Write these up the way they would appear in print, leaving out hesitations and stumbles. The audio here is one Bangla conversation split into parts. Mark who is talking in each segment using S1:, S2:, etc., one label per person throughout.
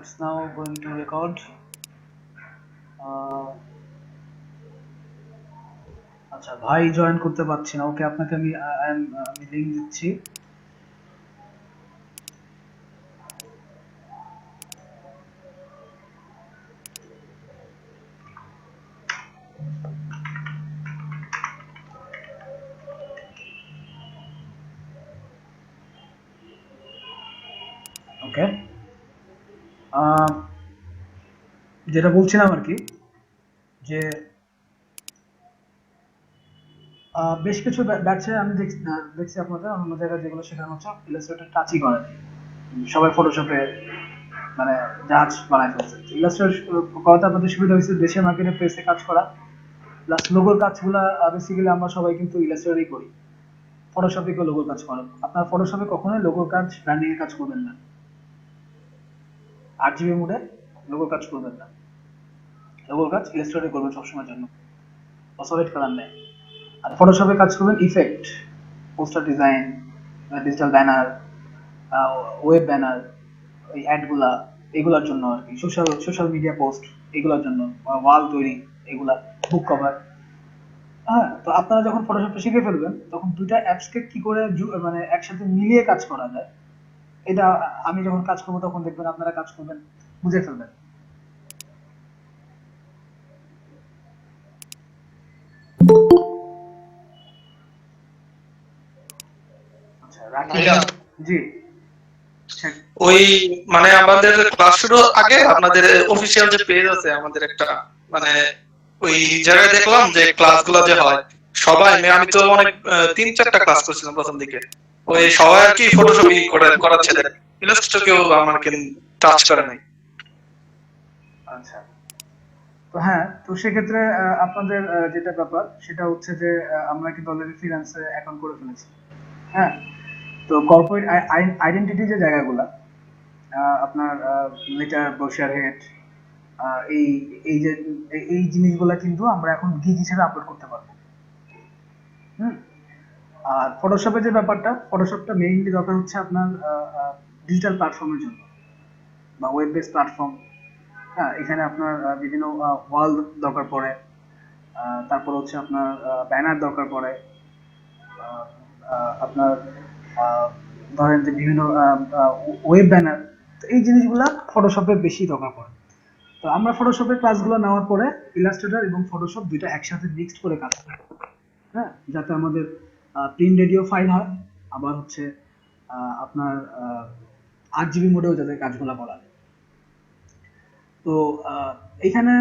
S1: It's now going to record. আচ্ছা ভাই জয়েন করতে পারছি না। ওকে, আপনাকে আমি লিংক দিচ্ছি। ওকে, যেটা বলছিলাম আর কি, যে বেশ কিছু ব্যাচে আমি দেখছি আপনাদের অন্য জায়গায় যেগুলো শেখানো হচ্ছে ইলাস্ট্রেটর টাচই করে সবাই ফটোশপে মানে জাহাজ বানায় ফেলছে। ইলাস্ট্রেটর করাতে আপনাদের সুবিধা হয়েছে দেশের মার্কেটে প্রেসে কাজ করা, প্লাস লোগোর কাজগুলো বেসিক্যালি আমরা সবাই কিন্তু ইলাস্ট্রেটরই করি। ফটোশপে কেউ লোগোর কাজ করেন, আপনার ফটোশপে কখনোই লোগোর কাজ ব্র্যান্ডিং এর কাজ করবেন না। 8 GB মোডে লোগোর কাজ করবেন না। লোগোর কাজ ইলাস্ট্রেটরে করবেন সবসময়ের জন্য, অসলেট করার নেই। আর ফটোশপে কাজ করবেন effect, poster design, digital banner, web banner, ওই অ্যাডগুলা, এগুলোর জন্য আর কি, সোশ্যাল মিডিয়া পোস্ট, এগুলোর জন্য, ওয়াল তৈরি, এগুলা, বুক কভার। হ্যাঁ, তো আপনারা যখন ফটোশপটা শিখে ফেলবেন তখন দুইটা অ্যাপসকে কি করে মানে একসাথে মিলিয়ে কাজ করা যায়, এটা আমি যখন কাজ করবো তখন দেখবেন আপনারা কাজ করবেন, বুঝে ফেলবেন। আচ্ছা রাখি।
S2: ভাইয়া
S1: জি।
S2: ওই মানে আমাদের ক্লাস শুরুর আগে আপনাদের অফিসিয়াল যে পেজ আছে আমাদের একটা, মানে ওই জায়গায় দেখলাম যে ক্লাসগুলো যে হয় সবাই আমি তো অনেক 3-4টা ক্লাস করছিলাম প্রথম দিকে, ওই সবাই আর কি ফটোশপি করাচ্ছে, ইলাস্ট্রেটর কেউ আমাকে টাচ করে নাই।
S1: আচ্ছা, তো হ্যাঁ, তো সেক্ষেত্রে আপনাদের যেটা ব্যাপার সেটা হচ্ছে যে আমরা কিন্তু অলরেডি ফ্রিল্যান্সে অ্যাকাউন্ট করে ফেলেছি। হ্যাঁ, তো কর্পোরেট আইডেন্টিটি যে জায়গাগুলা, আপনার লেটার, ব্রোশার হেড, এই এই যে এই জিনিসগুলা কিন্তু আমরা এখন গিগ হিসেবে আপলোড করতে পারবো। হুম। আর ফটোশপের যে ব্যাপারটা, ফটোশপটা মেইনলি দরকার হচ্ছে আপনার ডিজিটাল প্ল্যাটফর্মের জন্য বা ওয়েব বেস প্ল্যাটফর্ম। হ্যাঁ, এখানে আপনার বিভিন্ন ওয়াল দরকার পড়ে, তারপর হচ্ছে আপনার ব্যানার দরকার পড়ে, আপনার ধরেন যে বিভিন্ন ওয়েব ব্যানার, তো এই জিনিসগুলা ফটোশপে বেশি দরকার পড়ে। তো আমরা ফটোশপের ক্লাসগুলো নেওয়ার পরে ইলাস্ট্রেটর এবং ফটোশপ দুইটা একসাথে মিক্সড করে কাজ করি। হ্যাঁ, যাতে আমাদের প্রিন্ট রেডিও ফাইল হয়, আবার হচ্ছে আপনার 8 GB মোডেও যাতে কাজগুলো করা যায়। তো এখানে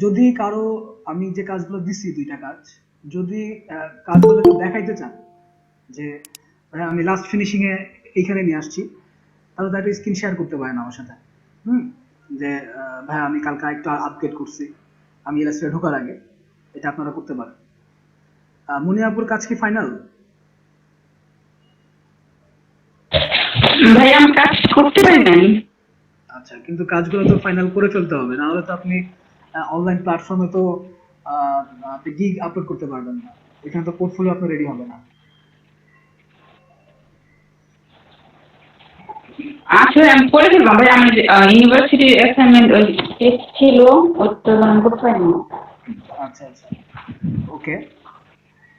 S1: যদি কারো, আমি যে কাজগুলো দিছি দুইটা কাজ, যদি কাজগুলো একটু দেখাইতে চান যে ভাই আমি লাস্ট ফিনিশিং এ এইখানে নিয়ে আসছি, তাহলে তার একটা স্ক্রিন শেয়ার করতে পারেন আমার সাথে। হুম, যে ভাই আমি কালকে একটু আপডেট করছি আমি ইলাস্ট্রেটর ঢোকার আগে, এটা আপনারা করতে পারেন। মুনিয়াপুর কাজ কি ফাইনাল?
S3: ভাই আমি কাজ করতে পারি নাই।
S1: আচ্ছা, কিন্তু কাজগুলো তো ফাইনাল করে ফেলতে হবে, না হলে তো আপনি অনলাইন প্ল্যাটফর্মে তো আপনি গিগ আপলোড করতে পারবেন না, এখানে তো পোর্টফোলিও আপনার রেডি হবে না।
S3: আসলে আমি করে ফেললাম ভাই, আমি ইউনিভার্সিটি অ্যাসাইনমেন্ট ওই টেস্ট ছিল, ওটা আমি করতে পারিনি।
S1: আচ্ছা আচ্ছা, ওকে।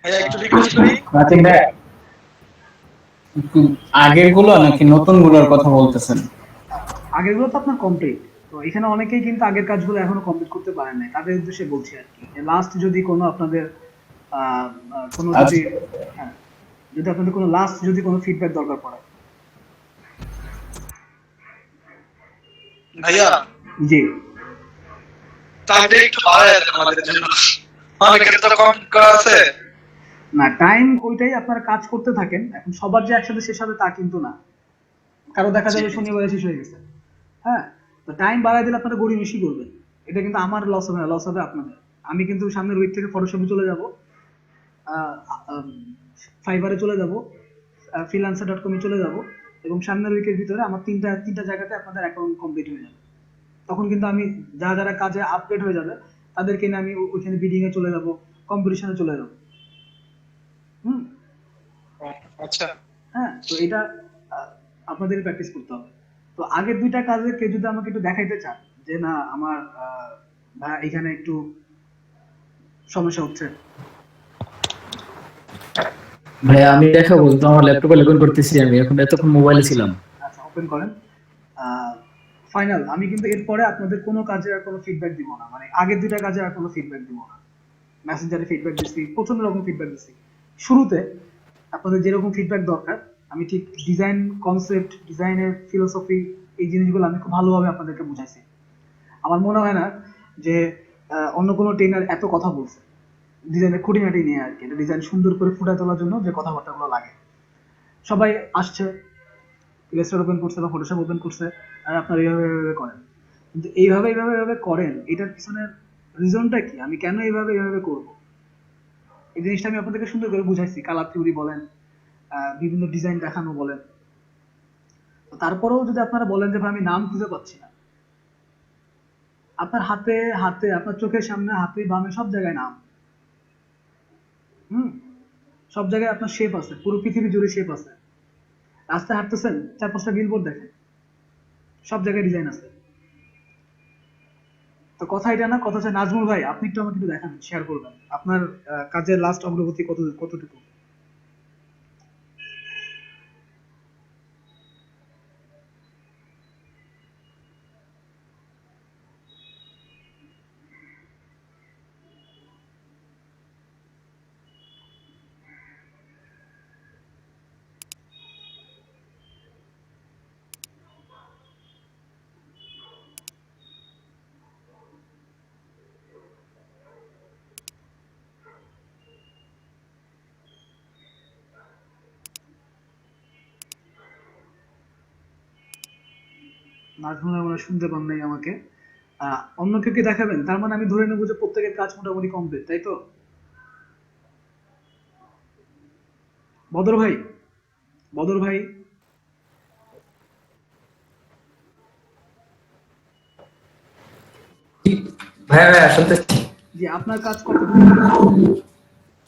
S2: ভাইয়া একটু রিকোয়েস্ট করি,
S4: নাতিক ভাই, আগের গুলো নাকি নতুন গুলোর কথা বলতেছেন?
S1: আগেরগুলো তো আপনার কমপ্লিট, তো এখানে অনেকেই কিন্তু আগের কাজগুলো এখনো কমপ্লিট করতে পারেন নাই, তাদের উদ্দেশ্যে বলছি আর কি, যে লাস্ট যদি কোনো আপনাদের কোনো যদি,
S4: আচ্ছা,
S1: হ্যাঁ, যদি আপনাদের কোনো লাস্ট যদি কোনো ফিডব্যাক দরকার পড়ে।
S2: ভাইয়া
S1: জি।
S2: টাইমটা একটু বাড়ায় দেন আমাদের জন্য, অনেকের তো কমপ্লিট করা আছে।
S1: না, টাইম ওইটাই, আপনারা কাজ করতে থাকেন, এখন সবার যে একসাথে শেষ হবে তা কিন্তু না, কারো দেখা যাবে শনিবারে শেষ হয়ে গেছে। হ্যাঁ, তো টাইম বাড়ায় দিলে আপনারা গড়িমসি করবেন, এটা কিন্তু আমার লস হবে না, লস হবে আপনাদের। আমি কিন্তু সামনের উইক থেকে ফটোশপে চলে যাব, ফাইবারে চলে যাব, freelancer.com-এ চলে যাব, এবং সামনের উইকের ভিতরে আমার তিনটা তিনটা জায়গাতে আপনাদের অ্যাকাউন্ট কমপ্লিট হয়ে যাবে। তখন কিন্তু আমি যারা কাজে আপডেট হয়ে যাবে তাদেরকে নিয়ে আমি ওইখানে বিডিং এ চলে যাব, কম্পিটিশনে চলে যাব। হুম।
S2: আচ্ছা
S1: হ্যাঁ, তো এটা আপনাদের প্র্যাকটিস করতে হবে। তো আগের দুইটা কাজে কেউ যদি আমাকে একটু দেখাইতে চান যে না আমার ভাই এখানে একটু সমস্যা হচ্ছে।
S5: ভাইয়া আমি দেখাবো, তো আমার ল্যাপটপে লগইন করতেছি, আমি এখন এতক্ষণ মোবাইলে ছিলাম।
S1: আচ্ছা, ওপেন করেন। ফাইনাল, আমি কিন্তু এরপরে আপনাদের কোনো কাজে আর কোনো ফিডব্যাক দিব না, মানে আগের দুইটা কাজে আর কোনো ফিডব্যাক দিব না। মেসেঞ্জারে ফিডব্যাক দিচ্ছি, প্রচন্ড রকম ফিডব্যাক দিচ্ছি। শুরুতে আপনাদের যেরকম ফিডব্যাক দরকার, আমি ঠিক ডিজাইন কনসেপ্ট, ডিজাইনের ফিলোসফি, এই জিনিসগুলো আমি খুব ভালোভাবে আপনাদেরকে বুঝাইছি। আমার মনে হয় না যে অন্য কোনো ট্রেনার এত কথা বলছে ডিজাইনের খুঁটিনাটি নিয়ে আর কি, এটা ডিজাইন সুন্দর করে ফুটিয়ে তোলার জন্য যে কথাবার্তাগুলো লাগে। সবাই আসছে, ইলাস্ট্রেটর ওপেন করছে বা ফটোশপ ওপেন করছে, আর আপনারা এইভাবে এইভাবে করেন। কিন্তু এইভাবে করেন, এটার পিছনের রিজনটা কি, আমি কেন এইভাবে করব, এই জিনিসটা আমি আপনাদেরকে সুন্দর করে বুঝাইছি। কালার থিওরি বলেন, বিভিন্ন ডিজাইন দেখানো বলেন। তো তারপরেও যদি আপনারা বলেন যে ভাই আমি নাম খুঁজে পাচ্ছি না, আপনার হাতে হাতে আপনার চোখের সামনে, হাতে বামে সব জায়গায় নাম। হুম, সব জায়গায় আপনার শেপ আছে, পুরো পৃথিবী জুড়ে শেপ আছে। রাস্তায় হাঁটতেছেন, 4-5টা বিলবোর্ড দেখেন, সব জায়গায় ডিজাইন আছে। তো কথা এটা না, কথা হচ্ছে নাজমুল ভাই আপনি একটু আমাকে একটু দেখান, শেয়ার করবেন আপনার কাজের লাস্ট অগ্রগতি কতটুকু। নাজমুল ভাই মনে হয় শুনতে পান নাই আমাকে। অন্য কেউ কি দেখাবেন, তার মানে আমি ধরে নেবো যে প্রত্যেকের কাজ মোটামুটি কমপ্লিট, তাই তো? বদর ভাই, বদর ভাই,
S5: ভাইয়া ভাইয়া শুনতেছি।
S1: জি আপনার কাজ কতটুকু?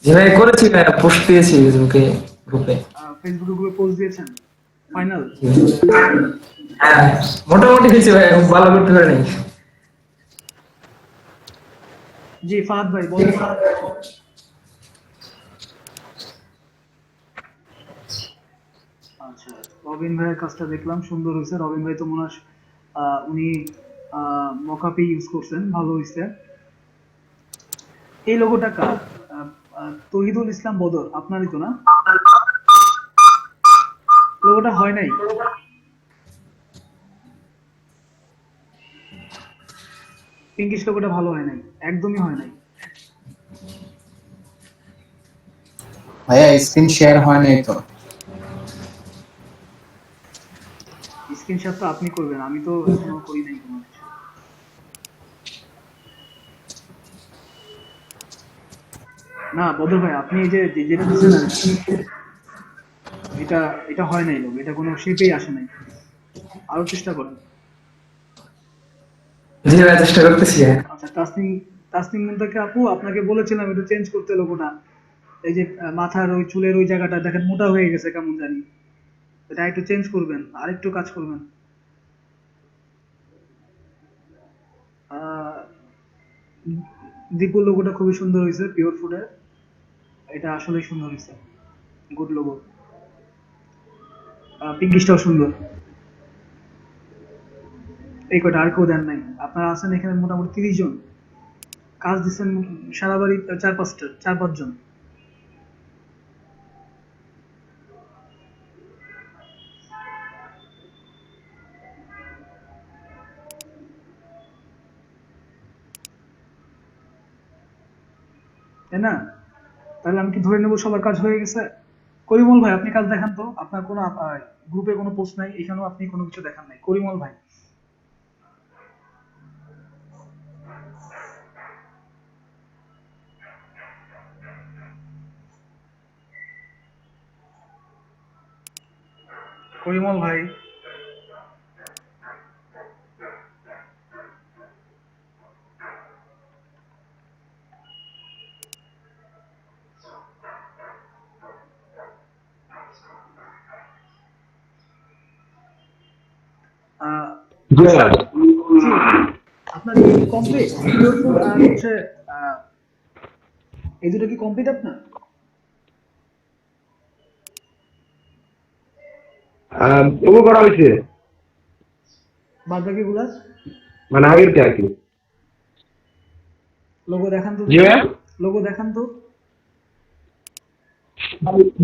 S5: জি ভাই, করেছি ভাইয়া, পোস্ট দিয়েছি ফেসবুকে, গ্রুপে।
S1: ফেসবুকে গ্রুপে পোস্ট দিয়েছেন? ফাইনাল?
S5: হ্যাঁ, মোটামুটি হয়েছে ভাই, খুব ভালো করতে পারে নাই।
S1: জি ফাহাদ ভাই বলেন। আচ্ছা, রবিন ভাইয়ের কাজটা দেখলাম সুন্দর হয়েছে। রবিন ভাই তো মনে হয় উনি মকাপি ইউজ করছেন, ভালো হয়েছে। এই লোগোটা কার? তহিদুল ইসলাম বদর আপনারই তো না? লোগোটা হয় নাই। পিঙ্কিশ লোগোটা ভালো হয় নাই, একদমই হয় নাই।
S4: ভাইয়া স্ক্রিন শেয়ার হয় নাই তো।
S1: স্ক্রিনশট তো আপনি করবেন, আমি তো এখনো করি নাই কোনো কিছু। না বদর ভাই, আপনি এই যে যেটা দিচ্ছেন আর কি, এটা এটা হয় নাই লোক, এটা কোনো শেপেই আসে নাই। আরো চেষ্টা করেন।
S5: জি ভাইয়া, চেষ্টা করতেছি ভাইয়া।
S1: আচ্ছা, তাসনিম, তাসনিম মুনতাকে আপু আপনাকে বলেছিলাম একটু চেঞ্জ করতে লোগোটা। এই যে মাথার ওই চুলের ওই জায়গাটা দেখেন মোটা হয়ে গেছে কেমন জানি, এটা একটু চেঞ্জ করবেন, আরেকটু কাজ করবেন। আহ, দীপুর লোগোটা খুবই সুন্দর হয়েছে, পিওর ফুডের, এটা আসলে সুন্দর হয়েছে, গুড লোগো। পিঙ্কিশটাও সুন্দর। এই কটা আর কেউ দেন নাই, আপনারা আছেন এখানে মোটামুটি 30 জন, কাজ দিচ্ছেন সারা বাড়ি 4-5 জন। তাই না? তাহলে আমি কি ধরে নেবো সবার কাজ হয়ে গেছে? করিমল ভাই আপনি কাজ দেখান তো, আপনার কোনো গ্রুপে কোনো পোস্ট নাই, এখানেও আপনি কোনো কিছু দেখান নাই, করিমল ভাই। করিমল ভাই,
S6: জি ভাইয়া।
S1: জি, আপনার কি কমপ্লিট পিওর ফুড আর হচ্ছে আহ, এই দুটো কি কমপ্লিট আপনার?
S6: তবু করা হয়েছে,
S1: বাদ বাকি গুলা
S6: মানে আগের কে আর কি।
S1: লোগো দেখান তো
S6: জি
S1: দেখি,
S6: ভাইয়া।
S1: লোগো দেখান তো।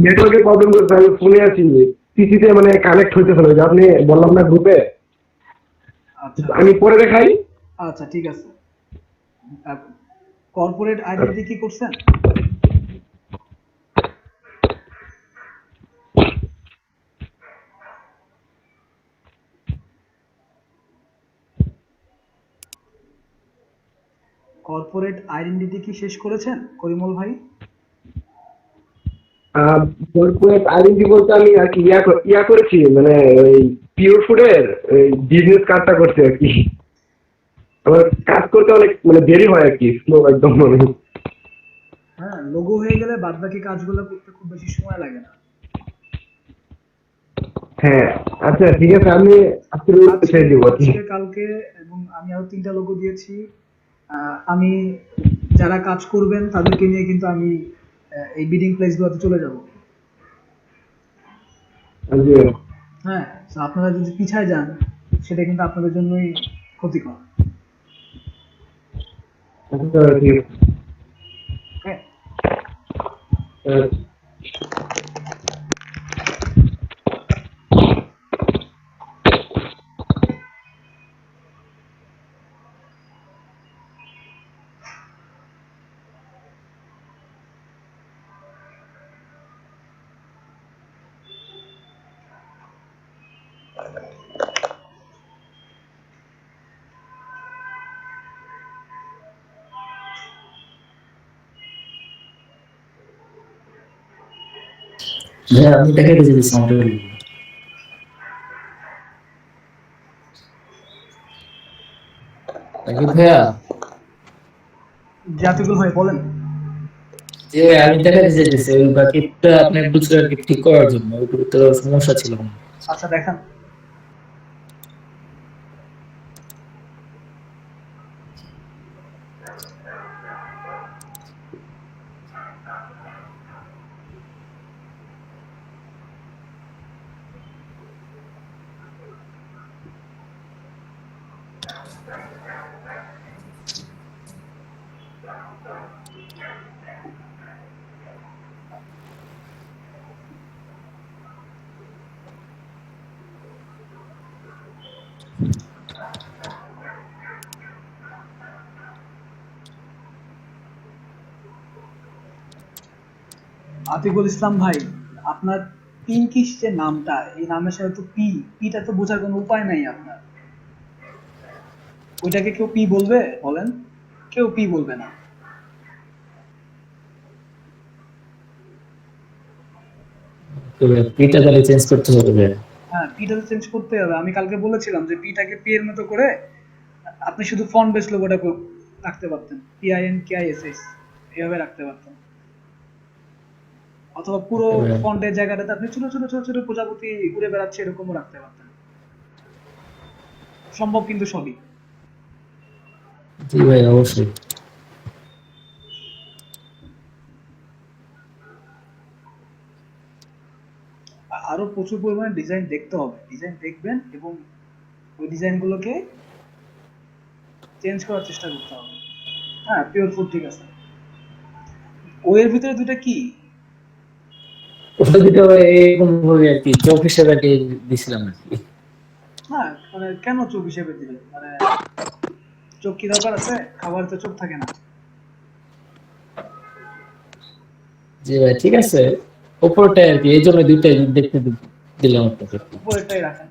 S6: নেটওয়ার্কের প্রবলেম করছে, আমি ফোনে আছি, পিসিতে মানে কানেক্ট হইতেছে না, ওই যে আপনি বললাম না গ্রুপে,
S1: আচ্ছা
S6: আমি পরে দেখাই।
S1: আচ্ছা ঠিক আছে। কর্পোরেট আইডেন্টিটি কি করছেন? কর্পোরেট আইডেন্টিটি কি শেষ করেছেন করিমুল ভাই?
S6: কর্পোরেট আইডেন্টি বলতে আমি আর কি ইয়া করেছি, মানে ওই পিওর ফুডের বিজনেস কার্ডটা করছি আর কি। আমার কাজ করতে অনেক মানে দেরি হয় আর কি, স্লো একদম মানে।
S1: হ্যাঁ, লোগো হয়ে গেলে বাদ বাকি কাজগুলো করতে খুব বেশি সময় লাগে না।
S6: হ্যাঁ, আচ্ছা ঠিক আছে, আমি আজকে
S1: আজকে
S6: ছেড়ে দিব আর কি।
S1: আজকে কালকে এবং আমি আরো 3টা লোগো দিয়েছি। আমি যারা কাজ করবেন তাদেরকে নিয়ে কিন্তু আমি এই বিডিং প্লেস গুলোতে চলে যাব।
S6: আজকে
S1: হ্যাঁ, তো আপনারা যদি পিছায় যান সেটা কিন্তু আপনাদের জন্যই ক্ষতিকর।
S6: আচ্ছা ঠিক আছে।
S1: ওকে,
S6: আহ,
S5: ভাইয়া আমি দেখাই দিয়েছি আমার logo। নাকি ভাইয়া,
S1: জাতিকুল ভাই বলেন।
S5: যে আমি দেখাতে চাইতেছি ওই বাকিটা আপনি বুঝলেন আর কি ঠিক করার জন্য, ওইগুলো তো সমস্যা ছিল না।
S1: আচ্ছা দেখান। আতিকুল ইসলাম ভাই, আপনার পিঙ্কিশ যে নামটা, এই নামের সাথে তো পিটা তো বোঝার কোনো উপায় নাই আপনার। ওইটাকে কেউ পি বলবে বলেন? কেউ পি বলবে না।
S5: তো এটা তাহলে চেঞ্জ করতে হবে ভাইয়া।
S1: হ্যাঁ, পিটা তো চেঞ্জ করতে হবে। আমি কালকে বলেছিলাম যে পিটাকে পি এর মতো করে আপনি শুধু ফন্ট বেস লোগোটা রাখতে পারতেন, PINKISS এভাবে রাখতে পারতেন, অথবা পুরো ফন্টের জায়গাটাতে আপনি ছোট ছোট ছোট ছোট প্রজাপতি উড়ে বেড়াচ্ছে এরকমও রাখতে পারতেন। সম্ভব কিন্তু সবই।
S5: জি ভাই অবশ্যই।
S1: আরো প্রচুর পরিমাণে ডিজাইন দেখতে হবে, ডিজাইন দেখবেন এবং ওই ডিজাইনগুলোকে চেঞ্জ করার চেষ্টা করতে হবে। হ্যাঁ, পিওর ফুড ঠিক আছে। ওয়ের ভিতরে দুটো কি?
S5: ওটা দিতে হবে এরকম ভাবে আর কি, চোখ হিসেবে আর কি দিছিলাম আর কি।
S1: হ্যাঁ, মানে কেন চোখ হিসেবে দিলেন? মানে চোখ কি দরকার আছে? খাবার তো চোখ থাকে না।
S5: জি ভাই ঠিক আছে, উপরটা আর কি, এই জন্য দুইটাই দেখতে দিলাম আপনাকে।
S1: উপরেরটাই রাখেন।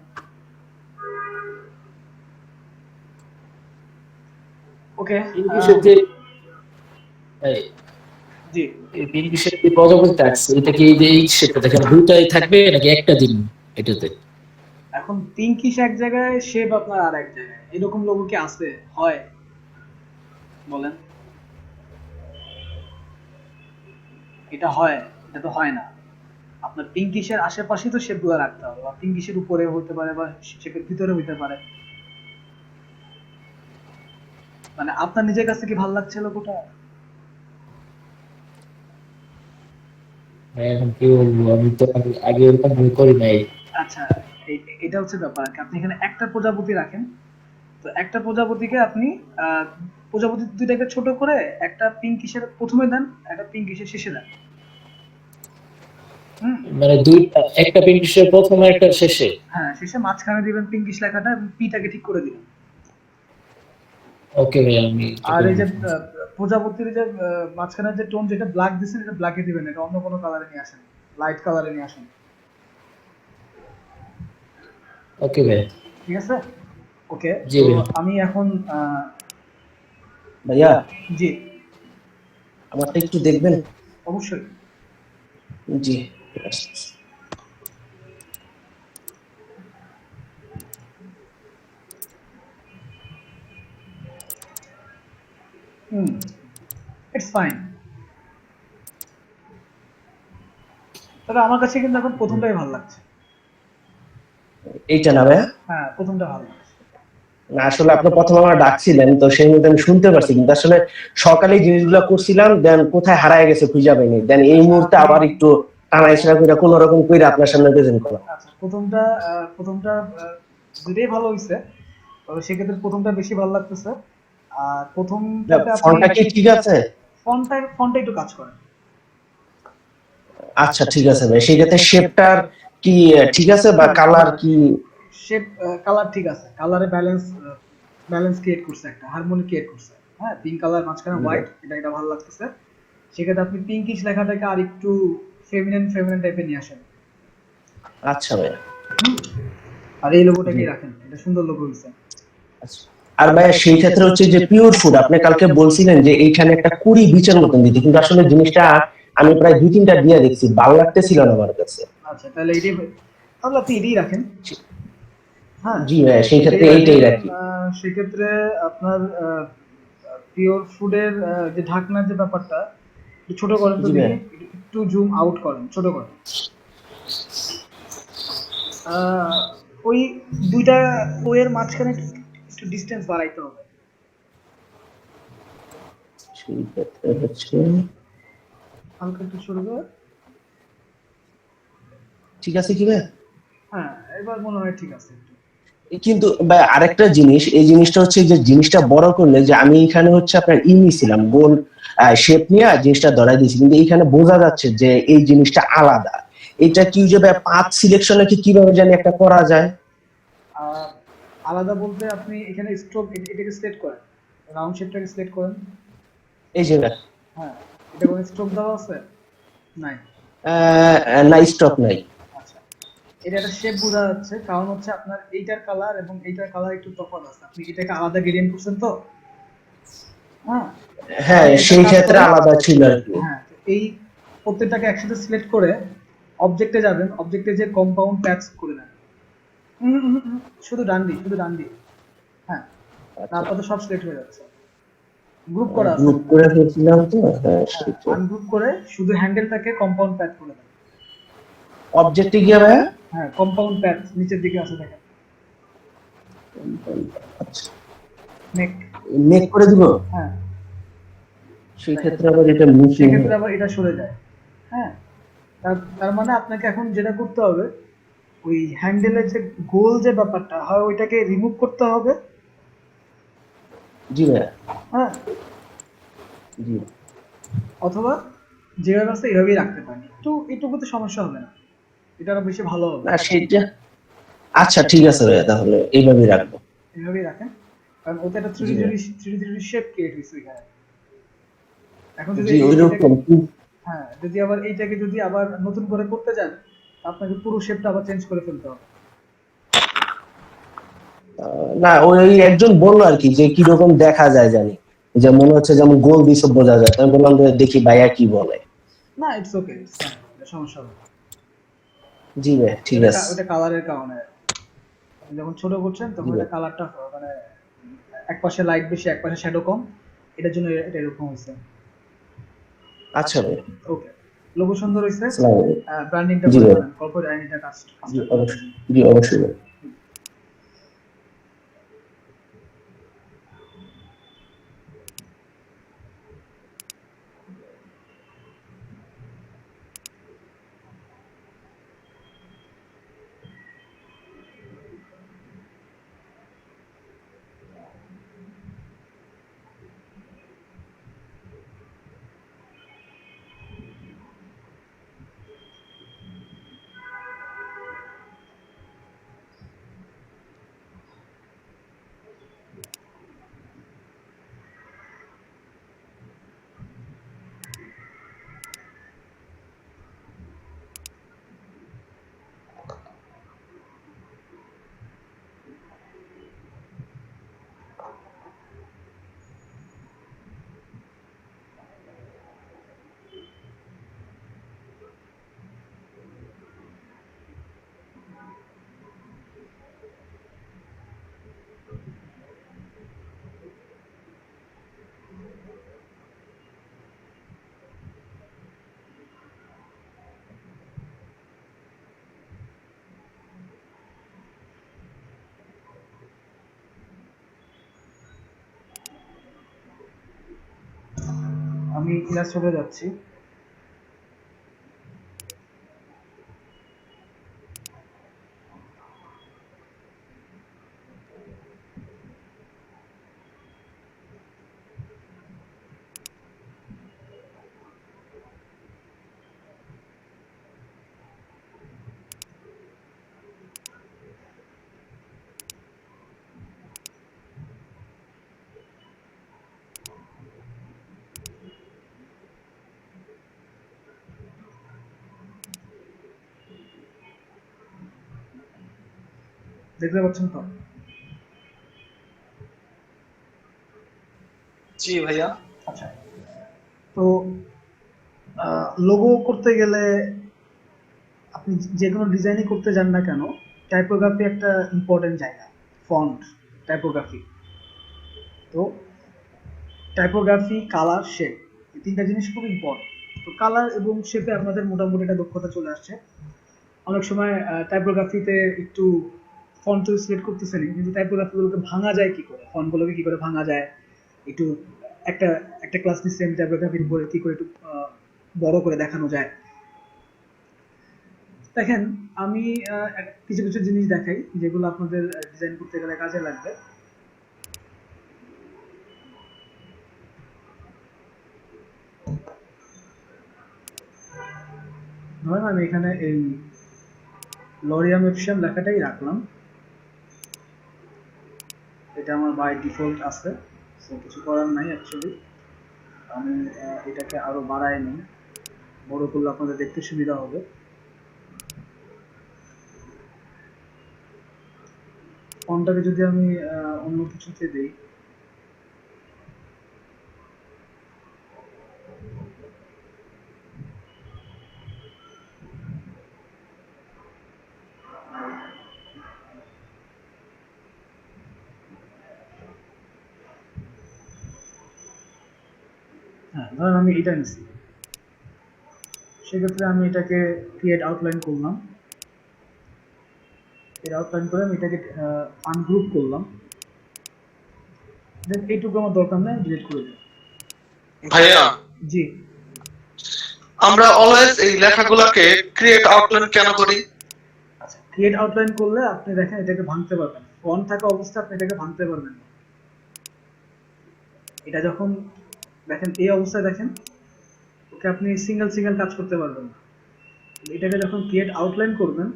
S1: ওকে।
S5: ইংলিশের যে এই
S1: জি,
S5: ইংলিশের যে প্রজাপতি আছে, এটা কি এই যে এই শেপটা দেখেন দুইটাই থাকবে নাকি একটা দিন এটাতে?
S1: এখন পিঙ্কিশ এক জায়গায়, শেপ আপনার আর এক জায়গায়, এরকম লোগো কি আছে? হয় বলেন? এটা হয়? এটা তো হয় না। আপনার পিঙ্কিশের আশেপাশে তো শেপগুলো রাখতে হবে, বা পিঙ্কিশের উপরে হতে পারে বা শেপের ভিতরে হতে পারে। মানে আপনার নিজের কাছে কি ভালো লাগছে লোগোটা?
S5: ভাই এখন কি বলবো, আমি তো আগে এরকম ভুল করি নাই।
S1: আচ্ছা, এটা হচ্ছে ব্যাপার আর কি। আপনি এখানে একটা প্রজাপতি রাখেন, তো একটা প্রজাপতিকে আপনি আহ, প্রজাপতি দুইটাকে ছোট করে একটা পিঙ্কিশের প্রথমে দেন, একটা পিঙ্কিশের শেষে দেন। হুম।
S5: মানে দুইটা, একটা পিন্টের প্রথমে একটা শেষে।
S1: হ্যাঁ, শেষে মাঝখানে দিবেন পিঙ্কিশ লেখাটা এবং পিটাকে ঠিক করে দিবেন।
S5: ওকে ভাই, আমি এটা
S1: আর এই
S5: করবো।
S1: যে প্রজাপতির যে মাঝখানের যে টোন যেটা ব্ল্যাক দিচ্ছেন, এটা ব্ল্যাকে দিবেন, এটা অন্য কোনো কালারে নিয়ে আসেন, লাইট কালারে নিয়ে আসেন।
S5: ওকে ভাই।
S1: ঠিক আছে? ওকে।
S5: জি
S1: তো
S5: ভাই।
S1: আমি এখন
S7: ভাইয়া
S1: জি,
S7: আমারটা একটু দেখবেন?
S1: অবশ্যই।
S7: জি।
S1: হুম, ইটস ফাইন। তবে আমার কাছে কিন্তু এখন প্রথমটাই ভালো লাগছে।
S7: এইটা না ভাইয়া?
S1: হ্যাঁ, প্রথমটা ভালো লাগছে।
S7: না আসলে আপনি প্রথমে আমার ডাকছিলেন তো সেই মধ্যে আমি শুনতে পারছি, কিন্তু আসলে সকালে জিনিসগুলো করছিলাম, দেন কোথায় হারায় গেছে খুঁজে পাইনি, দেন এই মুহূর্তে আবার একটু টানা ইসরা করে কোন রকম করে আপনার সামনে প্রেজেন্ট করলাম।
S1: আচ্ছা, প্রথমটা দুটোই ভালো হয়েছে, তবে সেক্ষেত্রে প্রথমটা বেশি ভালো লাগতেছে। আর প্রথমটাতে আপনি
S7: ফন্টটা কি ঠিক আছে?
S1: ফন্টটা একটু কাজ করেন।
S7: আচ্ছা ঠিক আছে ভাই, সেক্ষেত্রে শেপটার কি ঠিক আছে বা কালার কি?
S1: শেপ, কালার ঠিক আছে, কালারে ব্যালেন্স ক্রিয়েট করছে, একটা হারমোনি ক্রিয়েট করছে। হ্যাঁ, পিঙ্ক কালার মাঝখানে হোয়াইট, এটা ভালো লাগতেছে। সেক্ষেত্রে আপনি পিঙ্কিশ লেখাটাকে আর একটু ফেমিনিন টাইপের নিয়ে আসেন।
S7: আচ্ছা ভাইয়া।
S1: আর এই লোগোটাকে রাখেন, এটা সুন্দর লোগো হয়েছে।
S7: আচ্ছা। আর ভাইয়া সেই ক্ষেত্রে হচ্ছে যে পিওর ফুড আপনি কালকে বলছিলেন যে এইখানে একটা 20 বিচের মতন দিতে, কিন্তু আসলে জিনিসটা আমি প্রায় 2-3টা দিয়ে দেখছি, ভালো লাগতেছিল না আমার কাছে।
S1: আচ্ছা, তাহলে তাহলে আপনি এটাই রাখেন। হ্যাঁ,
S7: জি ভাইয়া, সেই ক্ষেত্রে এইটাই রাখি।
S1: সেক্ষেত্রে আপনার পিওর ফুডের যে ঢাকনার যে ব্যাপারটা একটু ছোট করেন তো
S7: জি
S1: দেখি,
S7: ভাইয়া।
S1: একটু জুম আউট করেন, ছোট করেন। আহ, ওই দুইটা ওয়ের মাঝখানে একটু ডিস্টেন্স বাড়াইতে হবে।
S7: সেই ক্ষেত্রে হচ্ছে
S1: হালকা একটু সরবে।
S7: ঠিক আছে কি ভাইয়া?
S1: হ্যাঁ, এবার মনে হয় ঠিক আছে একটু।
S7: কিন্তু ভাই আরেকটা জিনিস, এই জিনিসটা হচ্ছে যে জিনিসটা বড় করলে যে আমি এখানে হচ্ছে আপনার নিয়েছিলাম গোল শেপ নিয়ে জিনিসটা ধরাই দিয়েছি, কিন্তু এখানে বোঝা যাচ্ছে যে এই জিনিসটা আলাদা। এটা কি যে ভাই পাথ সিলেকশনে কি কিভাবে জানি একটা করা যায়?
S1: আহ, আলাদা বলতে আপনি এখানে স্ট্রোক এটাকে সিলেক্ট করেন, রাউন্ড শেপটাকে সিলেক্ট করেন।
S7: এই যে ভাই,
S1: হ্যাঁ, এটা কোনো স্ট্রোক দেওয়া আছে? নাই।
S7: না স্টক নাই।
S1: আচ্ছা, এটা একটা শেপ বোঝা যাচ্ছে, কারণ হচ্ছে আপনার এইটার কালার এবং এইটার কালার একটু তফাৎ আছে, আপনি এটাকে আলাদা গ্রেডিয়েন্ট করছেন তো। হ্যাঁ,
S7: হ্যাঁ
S1: আপনি একটা
S7: সেই
S1: কাজ
S7: ক্ষেত্রে
S1: করেন।
S7: আলাদা ছিল আর কি।
S1: হ্যাঁ, তো এই প্রত্যেকটাকে একসাথে সিলেক্ট করে অবজেক্টে যাবেন, অবজেক্টে যে কম্পাউন্ড প্যাচ করে নেন। শুধু ডান্ডি। হ্যাঁ, তারপর তো সব সিলেক্ট হয়ে যাচ্ছে, গ্রুপ করা আছে।
S7: গ্রুপ করে ফেলছিলাম তো, হ্যাঁ
S1: হ্যাঁ,
S7: সেটাই।
S1: আনগ্রুপ করে শুধু হ্যান্ডেলটাকে কম্পাউন্ড প্যাচ করে দেন।
S7: অবজেক্টে গিয়ে ভাইয়া?
S1: হ্যাঁ, কম্পাউন্ড প্যাচ নিচের দিকে আছে দেখেন,
S7: আচ্ছা,
S1: নেক।
S7: মেক করে দিব।
S1: হ্যাঁ,
S7: সেই ক্ষেত্রে আবার এটা মিসিং।
S1: সেক্ষেত্রে আবার এটা সরে যায়। হ্যাঁ, তার মানে আপনাকে এখন যেটা করতে হবে, ওই হ্যান্ডেলের যে গোল যে ব্যাপারটা হয় ওইটাকে রিমুভ করতে হবে।
S7: জি ভাইয়া।
S1: হ্যাঁ,
S7: জি।
S1: অথবা যেভাবে আছে এভাবেই রাখতে পারেন, একটু সমস্যা হবে না, এটা আরো বেশি ভালো হবে।
S7: না সেটা আচ্ছা ঠিক আছে ভাইয়া, তাহলে এইভাবেই রাখবো।
S1: এভাবেই রাখেন, কারণ ওতে একটা
S7: জি ভাইয়া।
S1: 3D শেপ ক্রিয়েট হয়েছে ওইখানে। এখন যদি
S7: জি ওইরকম।
S1: হ্যাঁ, যদি আবার এইটাকে যদি আবার নতুন করে করতে যান, আপনাকে পুরো শেপটা আবার চেঞ্জ করে ফেলতে হবে।
S7: না ওই একজন বললো আর কি যে কিরকম দেখা যায় জানি, যে মনে হচ্ছে যেমন গোল দিছে বোঝা যায়, আমি বললাম যে দেখি ভাইয়া কি বলে।
S1: না, ইটস ওকে, সমস্যা হবে না।
S7: জি ভাই ঠিক আছে।
S1: ওটা কালারের কারণে, আপনি যখন ছোট করছেন তখন
S7: জি
S1: এটা
S7: ভাই।
S1: কালারটা মানে এক পাশে লাইট বেশি এক পাশে শ্যাডো কম, এটার জন্য এটা এরকম হয়েছে।
S7: আচ্ছা ভাই।
S1: ওকে, লোগো সুন্দর হয়েছে।
S7: আসসালামু আলাইকুম।
S1: ব্র্যান্ডিংটা
S7: জি
S1: করে
S7: ভাই।
S1: ফেলেন, কর্পোরেট আইডিটা কাজ।
S7: জি অবশ্যই, জি অবশ্যই ভাই।
S1: আমি ইলাস্ট্রেটরে যাচ্ছি। দেখতে পাচ্ছেন তো?
S2: জি ভাইয়া।
S1: আচ্ছা, তো লোগো করতে গেলে আপনি যে কোনো ডিজাইনই করতে যান না কেন, টাইপোগ্রাফি একটা ইম্পর্টেন্ট জায়গা। Font, typography. তো টাইপোগ্রাফি, কালার, শেপ, এই তিনটা জিনিস খুব ইম্পর্টেন্ট। তো কালার এবং শেপে আপনাদের মোটামুটি একটা দক্ষতা চলে আসছে। অনেক সময় টাইপোগ্রাফিতে একটু ফন্ট তো সিলেক্ট করতেছেন, কিন্তু টাইপোগ্রাফিগুলোকে ভাঙা যায় কি করে, ফন্টগুলোকে কি করে ভাঙা যায়, একটু একটা একটা ক্লাস নিচ্ছে আমি টাইপোগ্রাফির উপরে কি করে একটু বড় করে দেখানো যায়। দেখেন, আমি কিছু কিছু জিনিস দেখাই যেগুলো আপনাদের ডিজাইন করতে গেলে কাজে লাগবে। ধরেন আমি এখানে এই লরিয়াম এপসন লেখাটাই রাখলাম, এটা আমার বাই ডিফল্ট আছে, সো কিছু করার নাই। অ্যাকচুয়ালি আমি এটাকে আরো বাড়াই নিই, বড় করলে আপনাদের দেখতে সুবিধা হবে। ফন্টটাকে যদি আমি অন্য কিছুতে দিই, হ্যাঁ ধরেন আমি এটা নিচ্ছি, সেক্ষেত্রে আমি এটাকে ক্রিয়েট আউটলাইন করলাম, এর আউটলাইন করে আমি এটাকে আনগ্রুপ করলাম, দেন এইটুকু আমার দরকার নেই, ডিলিট করে দিই।
S2: ভাইয়া,
S1: জি,
S2: আমরা অলওয়েজ এই লেখাগুলোকে ক্রিয়েট আউটলাইন কেন করি?
S1: আচ্ছা, ক্রিয়েট আউটলাইন করলে আপনি দেখেন এটাকে ভাঙতে পারবেন, ফন্ট থাকা অবস্থায় আপনি এটাকে ভাঙতে পারবেন না। এটা যখন দেখেন এই অবস্থায় দেখেন, ওকে আপনি সিঙ্গেল সিঙ্গেল কাজ করতে পারবেন না। এটাকে যখন ক্রিয়েট আউটলাইন করবেন,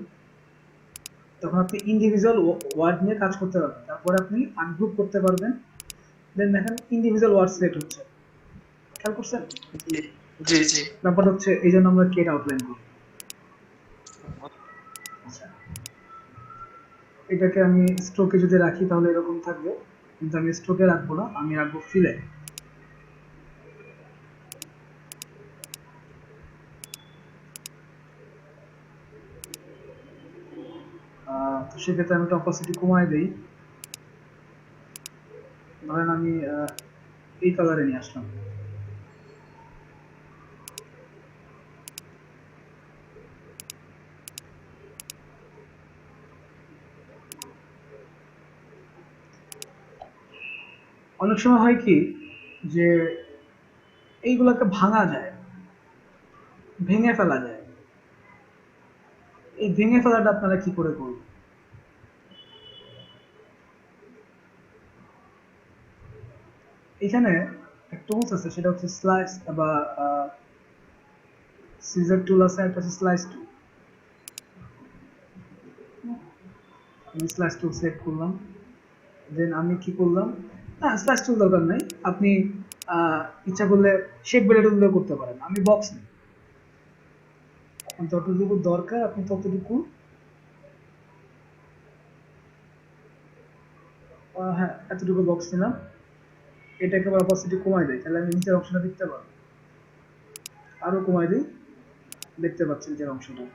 S1: তখন আপনি ইন্ডিভিজুয়াল ওয়ার্ড নিয়ে কাজ করতে পারবেন, তারপরে আপনি আনগ্রুপ করতে পারবেন, দেন দেখেন ইন্ডিভিজুয়াল ওয়ার্ড সিলেক্ট হচ্ছে। খেয়াল করছেন?
S2: জি জি।
S1: ব্যাপারটা হচ্ছে এই জন্য আমরা ক্রিয়েট আউটলাইন করি। আচ্ছা, এটাকে আমি স্ট্রোকে যদি রাখি তাহলে এরকম থাকবে, কিন্তু আমি স্ট্রোকে রাখবো না, আমি রাখবো ফিলে। তো সেক্ষেত্রে আমি একটা অপাসিটি কমাই দিই, ধরেন আমি এই কালারে নিয়ে আসলাম। অনেক সময় হয় কি যে এইগুলাকে ভাঙা যায়, ভেঙে ফেলা যায়। এই ভেঙে ফেলাটা আপনারা কি করে করবেন? এখানে একটা টুলস আছে, সেটা হচ্ছে স্লাইস বা সিজার টুল আছে, একটা হচ্ছে স্লাইস টুল। আমি স্লাইস টুল সিলেক্ট করলাম, দেন আমি কি করলাম, না স্লাইস টুল দরকার নাই, আপনি ইচ্ছা করলে শেপ বেলে টুলও করতে পারেন। আমি বক্স নিই, যতটুকু দরকার আপনি ততটুকু, হ্যাঁ এতটুকু বক্স নিলাম। এটাকে আবার অপাসিটি কমাই দেয়, তাহলে আমি নিচের অংশটা দেখতে পারবো। আরো কমাই দিই, দেখতে পাচ্ছেন নিচের অংশটা।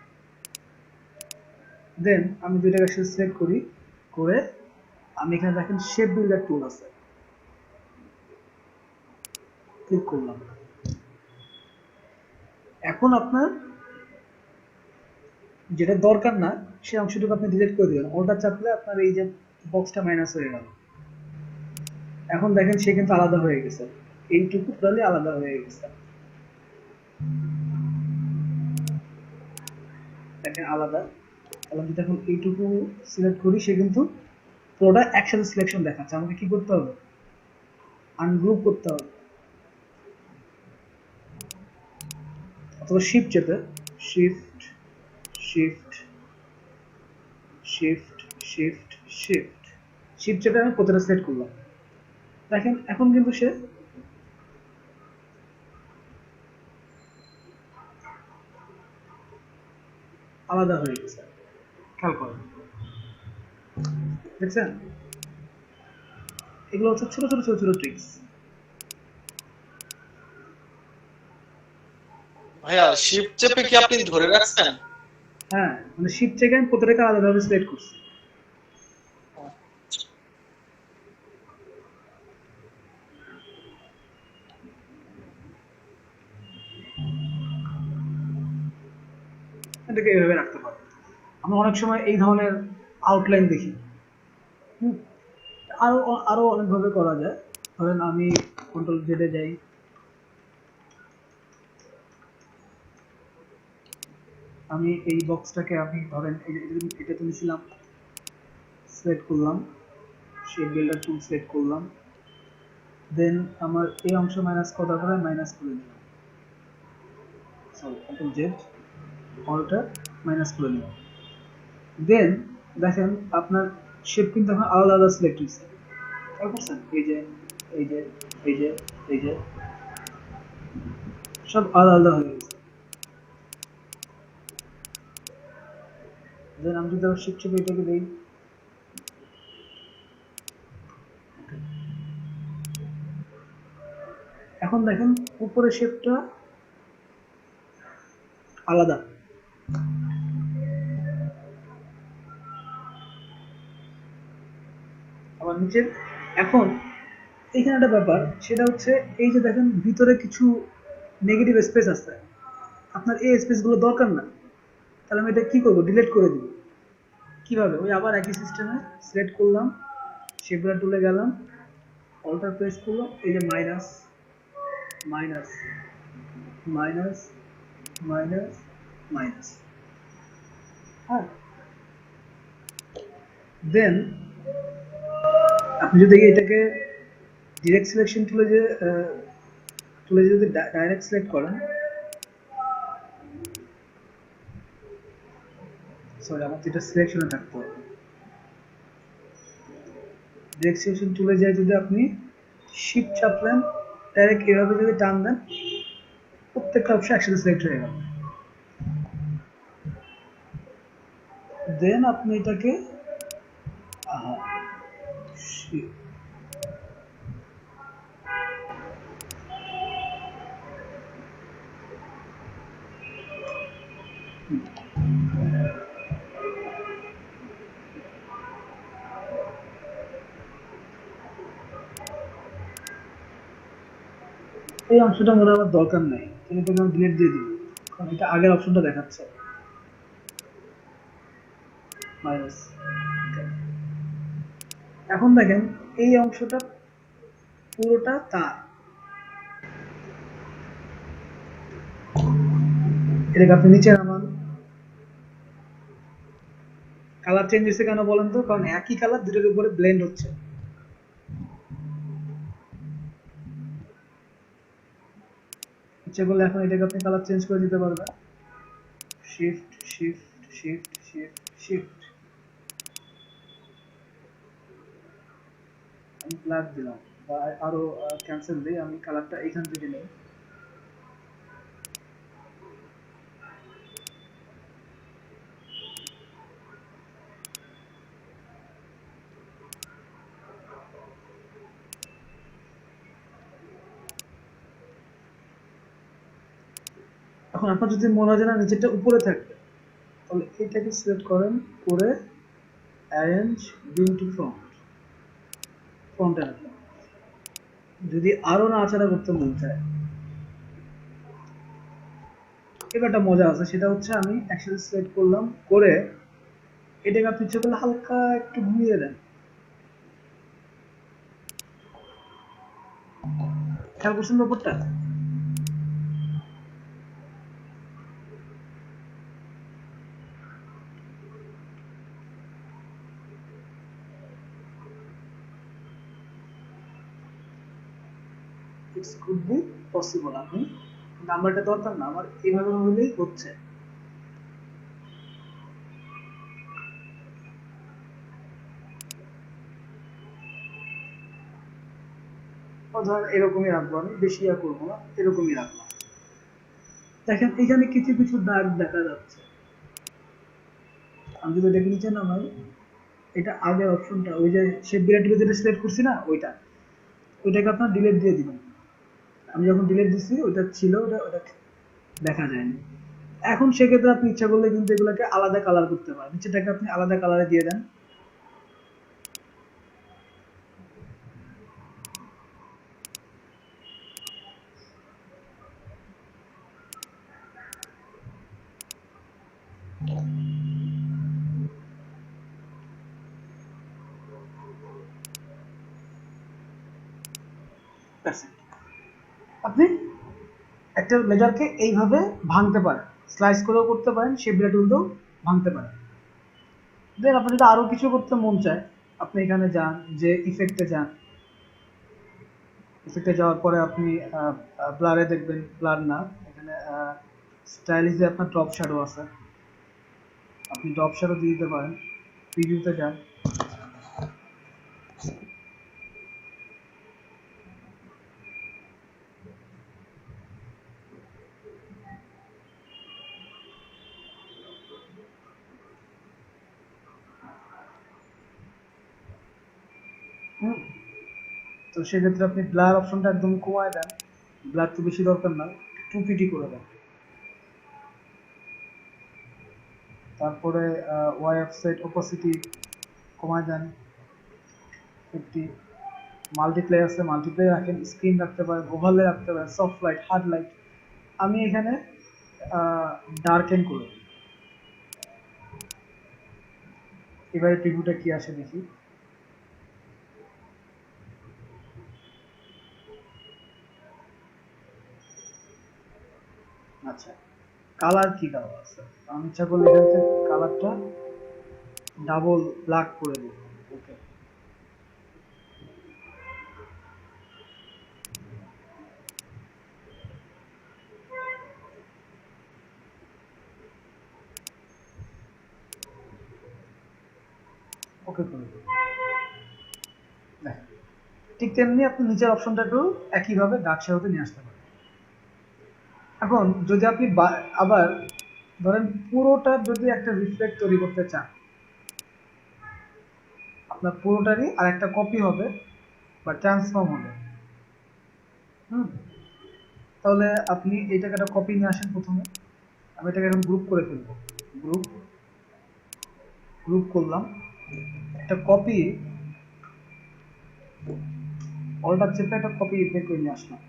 S1: দেন আমি দুইটাকে একসাথে সিলেক্ট করি, করে আমি এখানে দেখেন শেপ বিল্ডার টুল আছে, ক্লিক করলাম। এখন আপনার যেটা দরকার না সেই অংশটুকু আপনি ডিলিট করে দিবেন, ওটা চাপলে আপনার এই যে বক্সটা মাইনাস হয়ে গেল। এখন দেখেন সে কিন্তু আলাদা হয়ে গেছে। এইটুকু টোটালি আলাদা হয়ে গেছে। দেখেন আলাদা। তাহলে যদি এখন এইটুকু সিলেক্ট করি, সে কিন্তু পুরোটা একসাথে সিলেকশন দেখাচ্ছে। আমাকে কি করতে হবে? আনগ্রুপ করতে হবে, অথবা শিফট চেপে shift shift shift shift shift shift চেপে আমি প্রতিটা সিলেক্ট করলাম। দেখেন এখন কিন্তু সে আলাদা হয়ে গেছে। খেয়াল করেন, দেখছেন? এগুলো হচ্ছে ছোট ছোট ছোট ছোট ট্রিক্স।
S2: ভাইয়া শিফট চেপে কি আপনি ধরে রাখছেন?
S1: হ্যাঁ, মানে শিফট চেপে আমি প্রতিটাকে আলাদাভাবে সিলেক্ট করছি। এটাকে এভাবে রাখতে পারো। আমরা অনেক সময় এই ধরনের আউটলাইন দেখি। হুম, আরো আরো অনেকভাবে করা যায়। ধরেন আমি কন্ট্রোল জেডে যাই, আমি এই বক্সটাকে আমি ধরেন এটা তুলেছিলাম, সিলেক্ট করলাম, শেপ বিল্ডার টুল সিলেক্ট করলাম, দেন আমার এই অংশ মাইনাস করার পরে মাইনাস করে দিলাম, sorry control Z alter minus করে নিলাম। দেন দেখেন আপনার শেপ কিন্তু এখন আলাদা আলাদা সিলেক্ট হয়েছে। খেয়াল করছেন? এই যে এই যে এই যে এই যে সব আলাদা আলাদা হয়ে গেছে। দেন আমি যদি আবার শিফট চেপে এটাকে দিই, এখন দেখেন উপরের শেপটা আলাদা, আবার নিচের। এখন এখানে একটা ব্যাপার, সেটা হচ্ছে এই যে দেখেন ভিতরে কিছু নেগেটিভ স্পেস আছে, আপনার এই স্পেসগুলো দরকার না। তাহলে আমি এটা কি করবো? ডিলিট করে দিব। কিভাবে? ওই আবার একই সিস্টেমে সিলেক্ট করলাম, শেপরা টুলে গেলাম, অল্টার প্রেস করলাম, এই যে minus minus minus minus minus, হ্যাঁ। দেন আপনি যদি এটাকে ডিরেক্ট সিলেকশন টুলে যদি ডাইরেক্ট সিলেক্ট করেন, সরি আমার এটা সিলেকশনে থাকতে হবে। ডিরেক্ট সিলেকশন টুলে যায় যদি আপনি শিফট চাপলেন, ডাইরেক্ট এভাবে যদি টান দেন, প্রত্যেকটা অপশন একসাথে সিলেক্ট হয়ে গেল। দেন আপনি এটাকে আহা, shit, এই অংশটা মনে হয় আমার দরকার নাই, এটাকে আমি ডিলিট দিয়ে দিই, কারণ এটা আগের অপশনটা দেখাচ্ছে মাইনাস। এখন দেখেন এই অংশটা পুরোটা তার, এটাকে আপনি নিচে নামান। কালার চেঞ্জ হয়েছে কেন বলেন তো? কারণ একই কালার দুটোর উপরে ব্লেন্ড হচ্ছে। ইচ্ছে করলে এখন এটাকে আপনি কালার চেঞ্জ করে দিতে পারবেন। Shift shift shift shift shift, আমি ব্ল্যাক দিলাম, বা আরো ক্যান্সেল দিই, আমি কালারটা এইখান থেকে নেই। এখন আপনার যদি মনে হয় যে না নিচেরটা উপরে থাকবে, তাহলে এটাকে সিলেক্ট করেন, করে অ্যারেঞ্জ বিন টু ফ্রন্টে রাখলাম। যদি আরো নাড়াচাড়া করতে মন চায়, এবার একটা মজা আছে, সেটা হচ্ছে আমি একসাথে সিলেক্ট করলাম, করে এটাকে আপনি ইচ্ছে করলে হালকা একটু ঘুরিয়ে দেন, খেয়াল করছেন ব্যাপারটা? It's could be possible. আপনি নাম্বারটা দরকার না, আমার এইভাবে হলেই হচ্ছে। ধরেন এরকমই রাখবো, আমি বেশি ইয়া করবো না, এরকমই রাখলাম। দেখেন এখানে কিছু কিছু দাগ দেখা যাচ্ছে। আমি যদি এটাকে নিচে নামাই, এটা আগের অপশনটা, ওই যে শেপ বিরাটিকে যেটা সিলেক্ট করছি না, ওইটাকে আপনার ডিলিট দিয়ে দিবেন। আমি যখন ডিলিট দিচ্ছি ওইটা ছিল, ওটা দেখা যায়নি। এখন সেক্ষেত্রে আপনি ইচ্ছা করলে কিন্তু এগুলোকে আলাদা কালার করতে পারেন। নিচেটাকে আপনি আলাদা কালারে দিয়ে দেন। That's it. আপনি একটা লেজারকে এইভাবে ভাঙতে পারেন, স্লাইস করেও করতে পারেন, শেপ বিরাট টুল দিয়েও ভাঙতে পারেন। দেন আপনার যদি আরো কিছু করতে মন চায়, আপনি এখানে যান, যে ইফেক্টে যান। ইফেক্টে যাওয়ার পরে আপনি ব্লারে দেখবেন, ব্লার না, এখানে স্টাইলিশে আপনার ড্রপ শ্যাডো আছে, আপনি ড্রপ শ্যাডো দিয়ে দিতে পারেন। প্রিভিউতে যান, হুম, তো সেক্ষেত্রে আপনি ব্লার অপশনটা একদম কমায় দেন, ব্লার তো বেশি দরকার না, 2 পিটি করে দেন। তারপরে ওয়াই অফসেট অপোসিটি কমায় দেন 50। মাল্টিপ্লে আছে, মাল্টিপ্লে রাখেন, স্ক্রিন রাখতে পারেন, ওভারলে রাখতে পারেন, সফট লাইট, হার্ড লাইট। আমি এখানে ডার্কেন করে দিই। এবারে প্রিভিউটা কি আসে দেখি। আচ্ছা, কালার কি দেওয়া আছে? আমি ইচ্ছা করলে এখান থেকে কালারটা ডাবল ব্ল্যাক করে দিই। ওকে, ওকে করে দিই। দেখেন, ঠিক তেমনি আপনি নিচের অপশনটাকেও একইভাবে ডার্ক শ্যাডোতে নিয়ে আসতে পারেন। এখন যদি আপনি আবার ধরেন পুরোটা যদি একটা রিফ্লেক্ট তৈরি করতে চান, আপনার পুরোটারই আর একটা কপি হবে বা ট্রান্সফর্ম হবে। হুম, তাহলে আপনি এইটাকে একটা কপি নিয়ে আসেন প্রথমে। আমি এটাকে এখন গ্রুপ করে ফেলবো। গ্রুপ গ্রুপ করলাম, একটা কপি, অলটা চেপে একটা কপি বের করে নিয়ে আসলাম।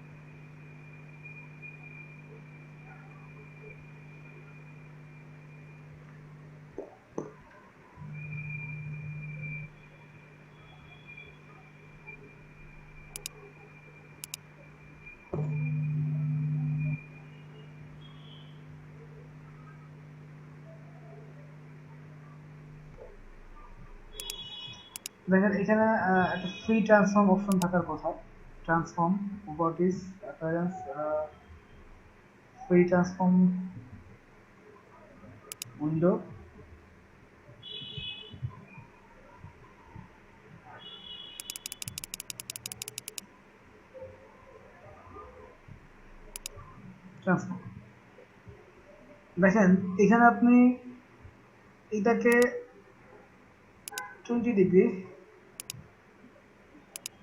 S1: দেখেন এখানে একটা ফ্রি ট্রান্সফর্ম অপশন থাকার কথা। Transform, properties, appearance, free transform window. Transform, দেখেন এখানে আপনি এটাকে 20 ডিগ্রি,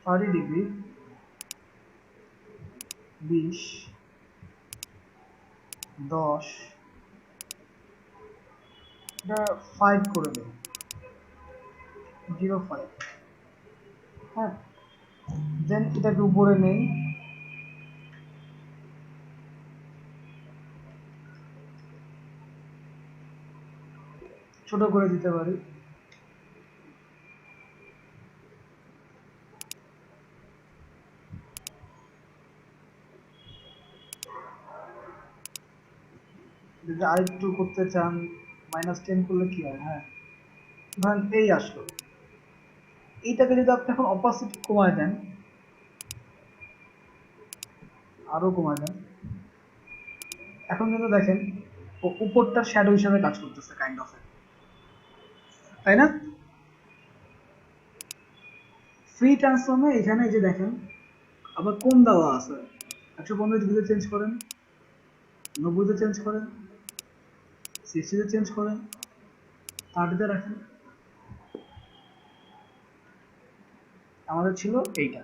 S1: 30 ডিগ্রি, 20, 10, এটা 5 করে দেব, 05। হ্যাঁ, দেন এটাকে উপরে নেই, ছোট করে দিতে পারি। যদি আরেকটু করতে চান -10 করলে কি হয়? হ্যাঁ, ধরেন এই আসলো, এইটাকে যদি আপনি এখন অপাসিটি কমায় দেন, আরো কমায় দেন, এখন কিন্তু দেখেন উপরটা শ্যাডো হিসেবে কাজ করতেছে কাইন্ড অফ, তাই না? ফ্রি ট্রান্সফর্মে এখানে এই যে দেখেন আবার কোন দেওয়া আছে, 115 চেঞ্জ করেন, 90 চেঞ্জ করেন, 60 চেঞ্জ করেন, 30 রাখেন। আমাদের ছিল এইটা।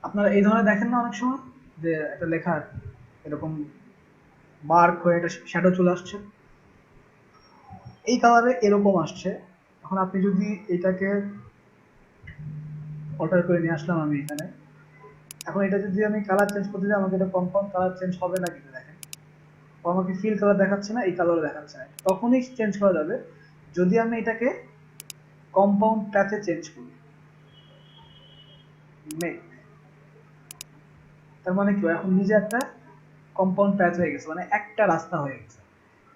S1: আপনারা এই ধরনের দেখেন না অনেক সময় যে একটা লেখা এরকম মার্ক হয়ে একটা শ্যাডো চলে আসছে, এই কালারে এরকম আসছে। এখন আপনি যদি এটাকে অল্টার করে নিয়ে আসলাম আমি এখানে, এখন এটা যদি আমি কালার চেঞ্জ করতে যাই, আমাকে এটা কম্পাউন্ড কালার চেঞ্জ হবে না কিন্তু দেখেন, ও আমাকে ফিল কালার দেখাচ্ছে না, এই কালার দেখাচ্ছে না। তখনই চেঞ্জ করা যাবে যদি আমি এটাকে কম্পাউন্ড প্যাচে চেঞ্জ করি। মেক, তার মানে কি এখন নিজে একটা কম্পাউন্ড প্যাচ হয়ে গেছে, মানে একটা রাস্তা হয়ে গেছে।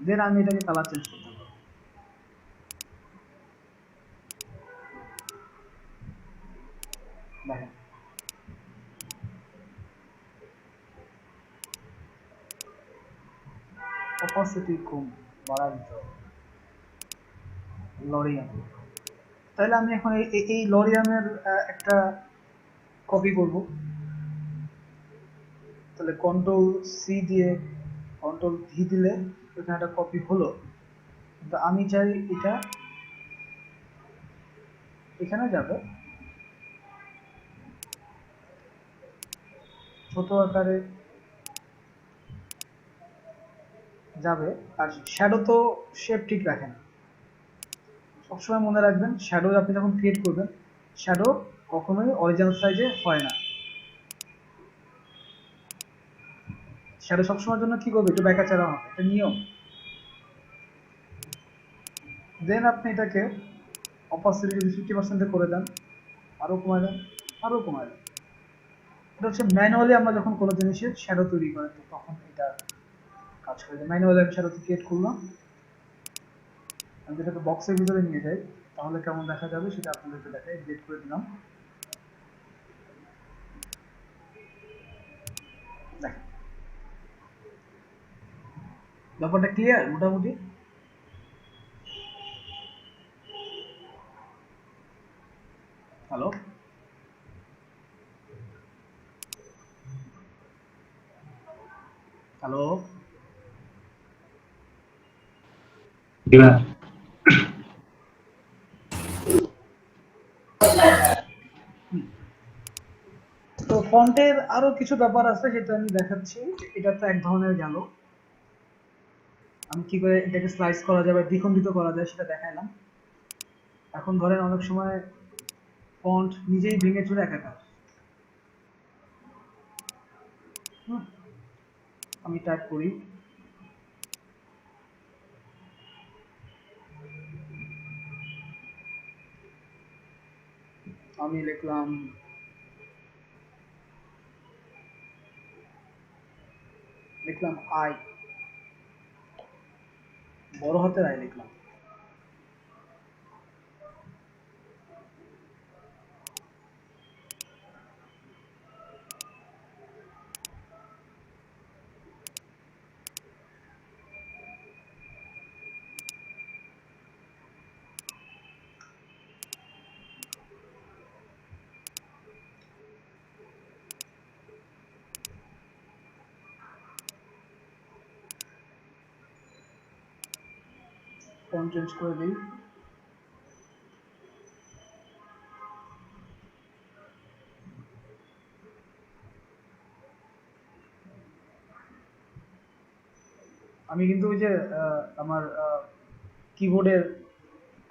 S1: দেন আমি এটাকে কালার চেঞ্জ করতে পারবো। দেখেন অপাসিটি কম বাড়া দিতে হবে লরিয়াম। তাহলে আমি এখন এই লরিয়ামের একটা কপি করব। তাহলে কন্ট্রোল সি দিয়ে কন্ট্রোল ভি দিলে এখানে একটা কপি হলো, কিন্তু আমি চাই এটা এখানে যাবে, ছোট আকারে যাবে। আর শ্যাডো তো শেপ ঠিক রাখেন, সবসময় মনে রাখবেন শ্যাডো আপনি যখন ক্রিয়েট করবেন, শ্যাডো কখনোই অরিজিনাল সাইজে হয় না। শ্যাডো সবসময়ের জন্য কি করবে, একটু ব্যাকাচেরা হবে, এটা নিয়ম। দেন আপনি এটাকে অপাসিটি যদি 50% করে দেন, আরো কমায় দেন, আরো কমায় দেন। এটা হচ্ছে ম্যানুয়ালি আমরা যখন কোনো জিনিসের শ্যাডো তৈরি করে তখন এটা কাজ করে। ম্যানুয়ালি আমি শ্যাডো ক্রিয়েট করলাম, আমি যেটাকে বক্সের ভিতরে নিয়ে যাই তাহলে কেমন দেখা যাবে সেটা আপনাদেরকে দেখাই। ডিলিট করে দিলাম, দেখেন ব্যাপারটা ক্লিয়ার মোটামুটি। হ্যালো, হ্যালো, তো ফন্টের আরো কিছু ব্যাপার আছে যেটা আমি দেখাচ্ছি। এটা তো এক ধরনের গেল, আমি কি করে এটাকে স্লাইস করা যায় বা দ্বিখণ্ডিত করা যায় সেটা দেখাইলাম। এখন ধরেন অনেক সময় ফন্ট নিজেই ভেঙে চুরে একাকার। আমি টাইপ করি, আমি লিখলাম আই, বড় হাতের আই লিখলাম। ফন্ট চেঞ্জ করে দিই, আমি কিন্তু ওই যে আমার কিবোর্ডের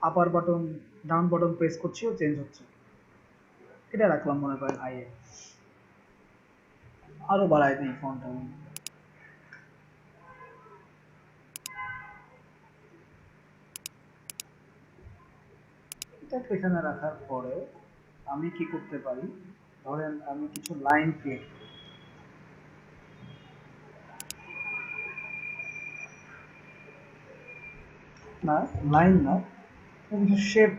S1: আপার বাটন ডাউন বাটন প্রেস করছি ও চেঞ্জ হচ্ছে, এটা রাখলাম মনে করেন আই এ। আরো বাড়াই দিই ফন্ট, আমি এটাকে এখানে রাখার পরে আমি কি করতে পারি, ধরেন আমি কিছু লাইন ক্রিয়েট, না, লাইন না, কিছু শেপ।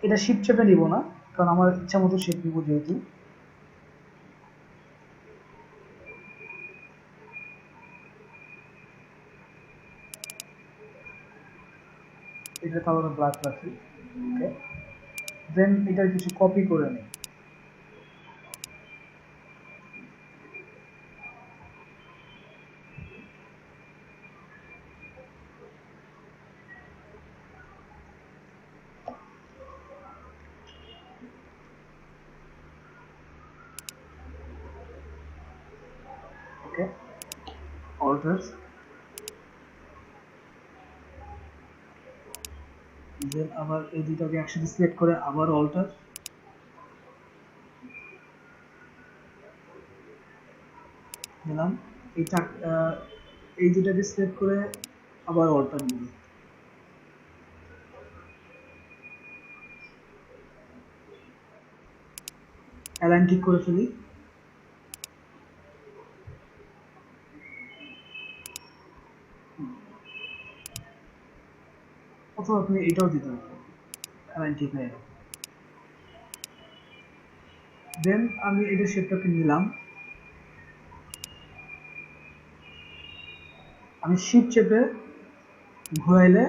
S1: এটা শিপ শেপে নিব না, কারণ আমার ইচ্ছা মতো শেপ নিব যেহেতু। এটা কালার ব্ল্যাক রাখি। ওকে, দেন এটার কিছু কপি করে নিই। ওকে, অল্টার, দেন আবার এই দুটাকে একসাথে সিলেক্ট করে আবার অল্টার, দিলাম। এইটা এই দুটাকে সিলেক্ট করে আবার অল্টার নিব। অ্যালাইন ঠিক করে ফেলি। অথবা আপনি এটাও দিতে পারেন, অ্যালাইন ঠিক হয়ে যাবে। দেন আমি এটা শেপটাকে নিলাম, আমি শিপ চেপে ঘোরাইলে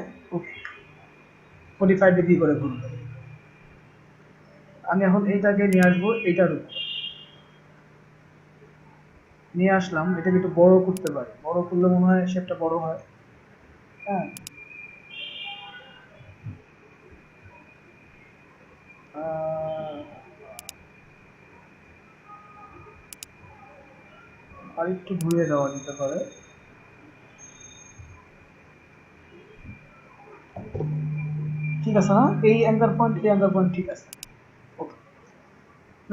S1: 45 ডিগ্রি করে ঘুরবে। আমি এখন এইটাকে নিয়ে আসবো এইটার উপর, নিয়ে আসলাম। এটাকে একটু বড় করতে পারি, বড় করলে মনে হয় শেপটা বড় হয়। হ্যাঁ, আর একটু ঘুরিয়ে দেওয়া যেতে পারে। ঠিক আছে না? এই অ্যাঙ্গার পয়েন্ট, এই অ্যাঙ্গার পয়েন্ট ঠিক আছে। ওকে,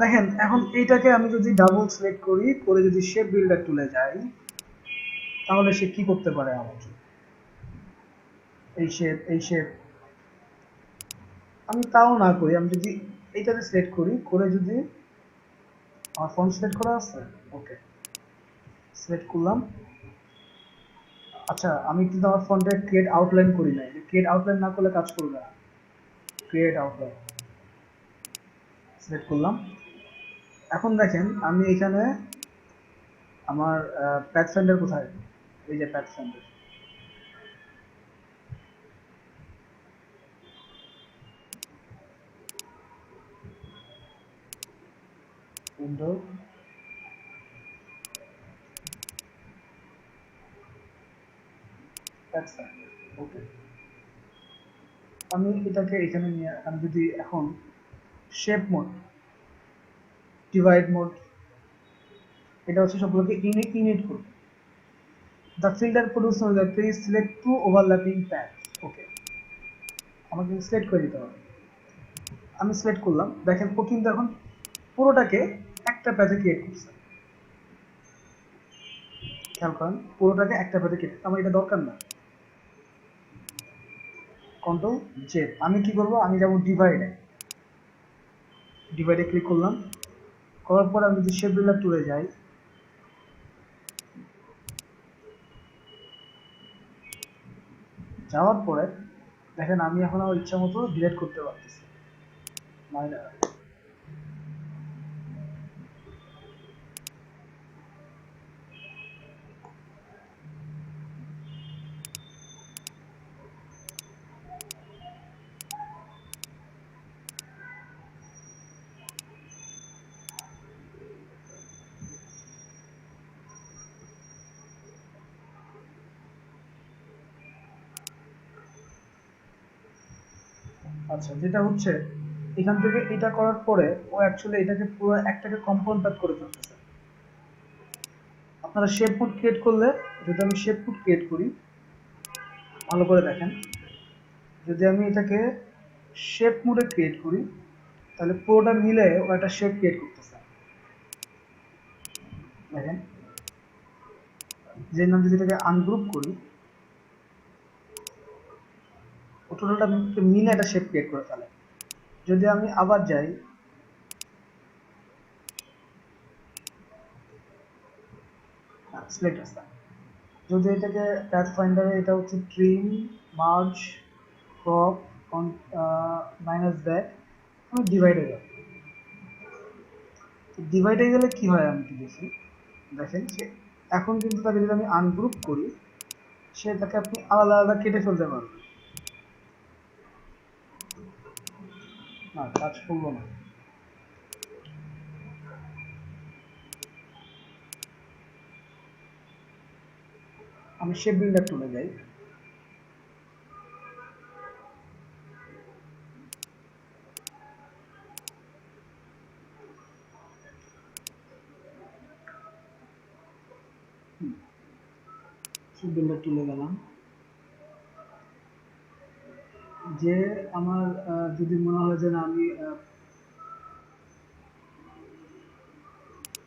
S1: দেখেন এখন এইটাকে আমি যদি ডাবল সিলেক্ট করি, করে যদি শেপ বিল্ডার টুলে যাই, তাহলে সে কি করতে পারে আমার জন্য? এই শেপ, এই শেপ আমি তাও না করি, আমি যদি এইটাতে সিলেক্ট করি, করে যদি আমার ফন্ট সিলেক্ট করা আছে, ওকে, সিলেক্ট করলাম। আচ্ছা, আমি কিন্তু আমার ফন্টে ক্রিয়েট আউটলাইন করি নাই, ক্রিয়েট আউটলাইন না করলে কাজ করবে না। ক্রিয়েট আউটলাইন সিলেক্ট করলাম। এখন দেখেন আমি এখানে আমার প্যাথ ফাইন্ডার কোথায়, এই যে path finder, window, path finder. Okay, আমি এটাকে এখানে নিয়ে, আমি যদি এখন শেপ মোড, ডিভাইড মোড, এটা হচ্ছে সবগুলোকে ইনিট করবে। The filter produce please select two overlapping path. Okay, আমাকে সিলেক্ট করে দিতে হবে। আমি সিলেক্ট করলাম, দেখেন ও কিন্তু এখন পুরোটাকে একটা প্যাথে ক্রিয়েট করছে। খেয়াল করেন, পুরোটাকে একটা প্যাথে ক্রিয়েট, আমার এটা দরকার না। কন্ট্রোল জেড, আমি কি করব, আমি যাব ডিভাইডে, ডিভাইডে ক্লিক করলাম। করার পর আমি যদি শেপ বিল্ডার টুলে যাই, যাওয়ার পরে দেখেন আমি এখন আমার ইচ্ছা মতো ডিলেট করতে পারতেছি। আচ্ছা, যেটা হচ্ছে এখান থেকে এটা করার পরে ও অ্যাকচুয়ালি এটাকে পুরো একটাকে কম্পাউন্ড প্যাথ করে ফেলতেছে। আপনারা শেপ মোড ক্রিয়েট করলে, যদি আমি শেপ মোড ক্রিয়েট করি, ভালো করে দেখেন, যদি আমি এটাকে শেপ মোডে ক্রিয়েট করি, তাহলে পুরোটা মিলে ও একটা শেপ ক্রিয়েট করতেছে। দেখেন, যে নাম যদি এটাকে আনগ্রুপ করি, ও টোটালটা মিলে একটা শেপ ক্রিয়েট করে ফেলে। যদি আমি আবার যাই, সিলেক্ট আছে। যদি এটাকে প্যাথ ফাইন্ডারে এটা হচ্ছে trim, merge, crop, minus back, divide হয়ে যাবে। ডিভাইড হয়ে গেলে কি হয় আমি একটু দেখি। দেখেন সে এখন কিন্তু তাকে যদি আমি আনগ্রুপ করি, সে তাকে আপনি আলাদা আলাদা কেটে ফেলতে পারবেন। না, কাজ করলো না। আমি শেপ বিল্ডার টুলে যাই। শেপ বিল্ডার টুলে গেলাম। যে আমার যদি মনে হয় যে না আমি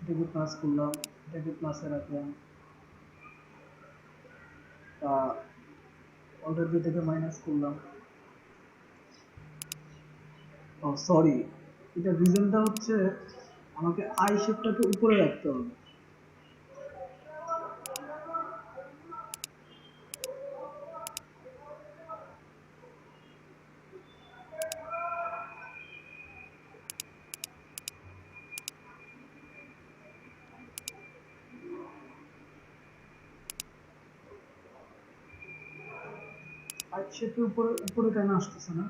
S1: এটাকে প্লাস করলাম, এটাকে প্লাসে রাখলাম, বা অর্ডার দিয়ে থেকে মাইনাস করলাম। ও সরি, এটা রিজনটা হচ্ছে আমাকে আই শেপটাকে উপরে রাখতে হবে। আই শেপের উপরে উপরে কেন আসতেছে না?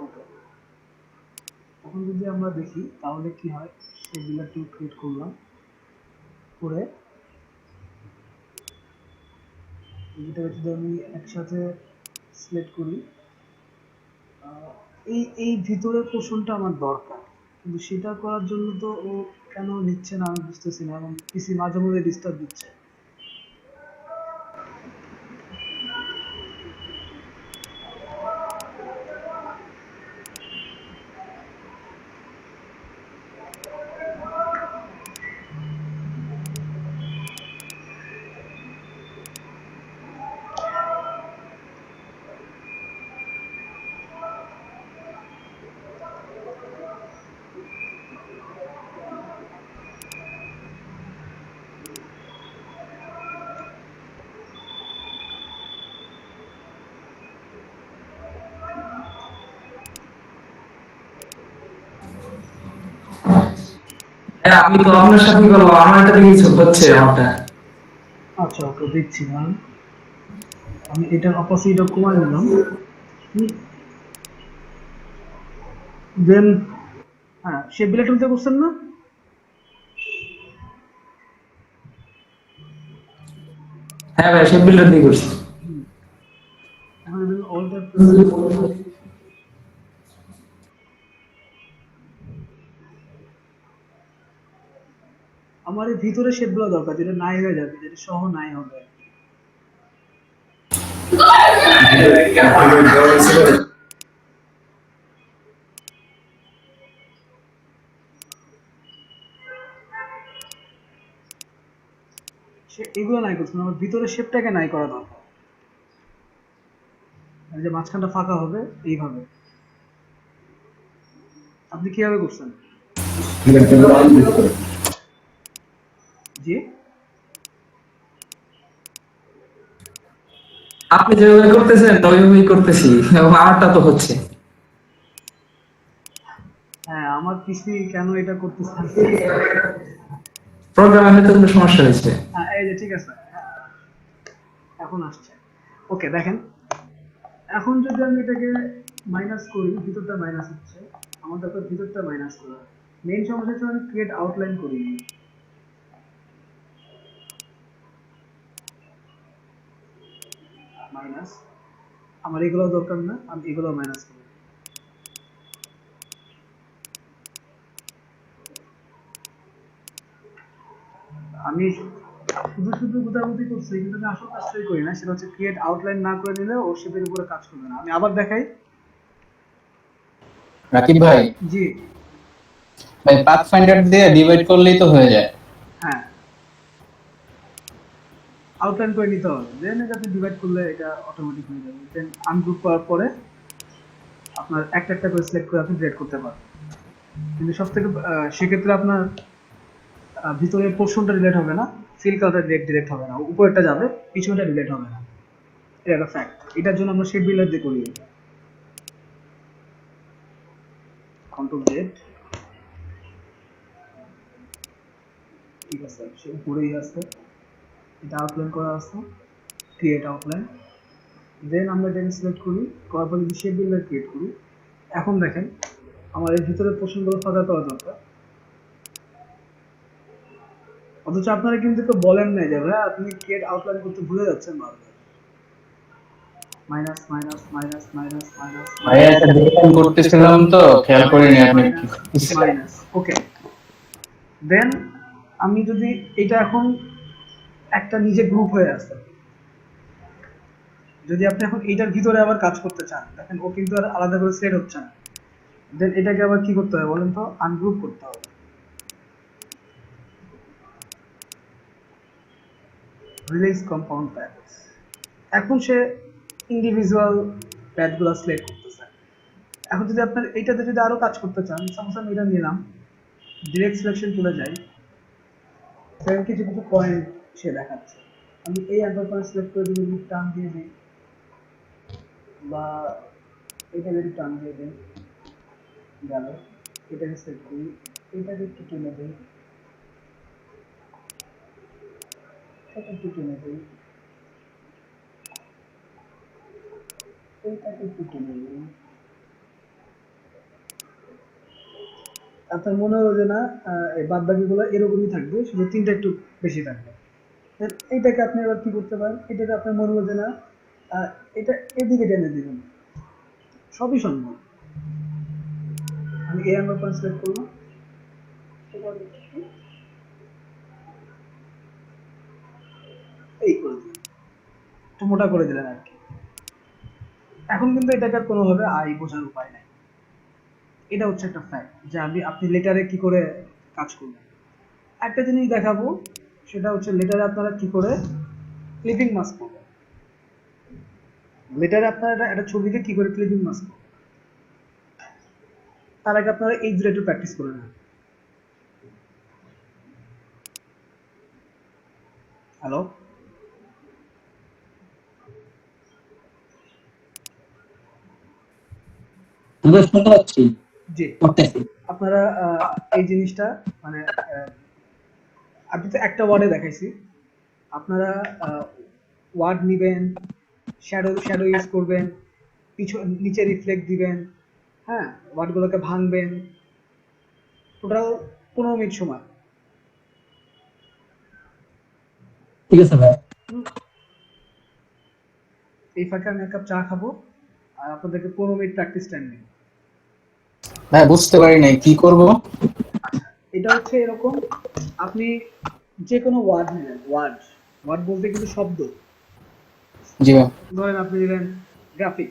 S1: ওকে, এখন যদি আমরা দেখি তাহলে কি হয়। সেই বিলারটি ক্রিয়েট করলাম, করে যেটা যদি আমি একসাথে সিলেক্ট করি, এই এই ভিতরের পোর্শনটা আমার দরকার, কিন্তু সেটা করার জন্য তো ও কেন নিচ্ছে না আমি বুঝতেছি না, এবং পিসি মাঝে মধ্যে ডিস্টার্ব দিচ্ছে।
S5: হ্যাঁ, আমি তো আপনার সাথে বলবো আমার এটা দেখেছি হচ্ছে আমারটা।
S1: আচ্ছা ওকে, দেখছি না আমি এটার অপোজিট কমাই নিলাম। দেন হ্যাঁ, সে বিলেট তুলতে করছেন না?
S5: হ্যাঁ ভাই, সব বিল্ডার দিয়ে করছি।
S1: এখন অলটা আমার এই ভিতরে শেপগুলো দরকার, যেটা নাই হয়ে যাবে, যেটা সহ নাই হবে। সে এগুলো নাই করছে না, আমার ভিতরে শেপটাকে নাই করা দরকার। এই যে মাঝখানটা ফাঁকা হবে এইভাবে। আপনি কিভাবে করছেন? জি,
S5: আপনি যেভাবে করতেছেন ওইভাবেই করতেছি, এবং আমারটা তো হচ্ছে।
S1: হ্যাঁ, আমার পিসি কেন এটা করতেছে?
S5: প্রোগ্রামে হয়তো কোনো সমস্যা হয়েছে।
S1: হ্যাঁ, এই যে ঠিক আছে, এখন আসছে। ওকে দেখেন, এখন যদি আমি এটাকে মাইনাস করি, ভিতরটা মাইনাস হচ্ছে, আমার দরকার ভিতরটা মাইনাস করা। মেইন সমস্যা হচ্ছে আমি ক্রিয়েট আউটলাইন করিনি। মাইনাস, আমার এগুলো দরকার না, আমি এগুলো মাইনাস করি। আমি শুধু শুধু গুতাগুতি করছি, কিন্তু আমি আসল কাজটাই করি না, সেটা হচ্ছে ক্রিয়েট আউটলাইন না করে নিলে ও শেপের উপরে কাজ করবে না। আমি আবার দেখাই।
S4: রাকিব ভাই,
S1: জি,
S4: ভাই পাথ ফাইন্ডার দিয়ে ডিভাইড করলেই তো হয়ে যায়।
S1: হ্যাঁ, আউটলাইন করে নিতে হবে, দেন এটা আপনি ডিভাইড করলে এটা অটোমেটিক হয়ে যাবে। দেন আনগ্রুপ করার পরে আপনার একটা একটা করে সিলেক্ট করে আপনি ডিলিট করতে পারবেন। কিন্তু সব থেকে সেক্ষেত্রে আপনার ভিতরের পোর্শনটা ডিলিট হবে না, ফিল কালারটা ডিলিট হবে না, উপরেরটা যাবে, পিছনটা ডিলিট হবে না। এটা একটা ফ্যাক্ট। এটার জন্য আমরা শেপ বিল্ডার দিয়ে করি। কন্ট্রোল জেড, ঠিক আছে, সে উপরেই আছে, এটা আউটলাইন করা আছে, ক্রিয়েট আউটলাইন। দেন আমরা দেন সিলেক্ট করি, করার পর যদি শেপ বিল্ডার ক্রিয়েট করি, এখন দেখেন আমার এর ভিতরের পোর্শনগুলো ফাঁকা করা দরকার। অথচ আপনারা কিন্তু কেউ বলেন নাই যে ভাই আপনি ক্রিয়েট আউটলাইন করতে ভুলে যাচ্ছেন বারবার। Minus minus minus minus minus
S4: ভাইয়া এটা দেখেন করতেছিলাম তো খেয়াল করিনি আপনি কি করতেছিলেন।
S1: মাইনাস। ওকে, দেন আমি যদি এটা এখন একটা নিজে গ্রুপ হয়ে আছে, যদি আপনি এখন এইটার ভিতরে আবার কাজ করতে চান, দেখেন ও কিন্তু আর আলাদা করে সেট হচ্ছে না। দেন এটাকে আবার কি করতে হবে বলেন তো, আনগ্রুপ করতে হবে। রিলিজ কম্পাউন্ড প্যাড, এখন সে ইন্ডিভিজুয়াল প্যাডগুলো সিলেক্ট করতেছে। এখন যদি আপনার এইটাতে যদি আরো কাজ করতে চান, সাপোজ আমি এটা নিলাম, ডিরেক্ট সিলেকশন চলে যাই, সেখানে কিছু কিছু পয়েন্ট সে দেখাচ্ছে, আমি এই অ্যাঙ্গেল পয়েন্ট সিলেক্ট করে যদি টার্ন দিয়ে দিই, বা এটা যদি টার্ন দিয়ে দিই, গেল, এটাকে সিলেক্ট করি, এটাকে একটু টেনে দিই, এটা একটু টেনে দিই, এইটাকে একটু টেনে দিই। আপনার মনে হবে যে না এই বাদ বাকিগুলো এরকমই থাকবে, শুধু তিনটা একটু বেশি থাকবে। এইটাকে আপনি এবার কি করতে পারেন, এটাকে আপনার মনে হলো যে না এটা এদিকে টেনে দিবেন, সবই সম্ভব। আমি এই অ্যাঙ্গেল পয়েন্ট সিলেক্ট করলাম, এই করে দিলাম, একটু মোটা করে দিলেন আর কি। এখন কিন্তু এটাকে আর কোনোভাবে বোঝার উপায় নাই। এটা হচ্ছে একটা ফ্যাক্ট যে আপনি লেটারে কি করে কাজ করবেন। একটা জিনিস দেখাবো, সেটা হচ্ছে লেটারে আপনারা কি করে ক্লিপিং মাস্ক করবেন। লেটারে আপনারা একটা ছবিতে কি করে ক্লিপিং মাস্ক করবেন, তার আগে আপনারা এই দুটো একটু প্র্যাকটিস করে নেন। হ্যালো,
S5: আমরা শুনতে পাচ্ছি,
S1: জি,
S5: করতেছি।
S1: আপনারা এই জিনিসটা মানে আমি তো একটা ওয়ার্ডে দেখাইছি, আপনারা ওয়ার্ড নিবেন, শ্যাডো শ্যাডো ইউজ করবেন, নিচে রিফ্লেক্ট দিবেন, হ্যাঁ, ওয়ার্ডগুলোকে ভাঙবেন, টোটাল 15 মিনিট সময়।
S5: ঠিক আছে ভাই।
S1: এই ফাঁকে আমি এক কাপ চা খাবো, আর আপনাদেরকে 15 মিনিট প্র্যাকটিস টাইম দিই।
S4: ভাই বুঝতে পারি নাই কি করব।
S1: আচ্ছা, এটা হচ্ছে এরকম, আপনি যে কোনো ওয়ার্ড নেবেন, ওয়ার্ড ওয়ার্ড বলতে কিন্তু শব্দ।
S4: জি ভাই।
S1: ধরেন আপনি নিলেন গ্রাফিক,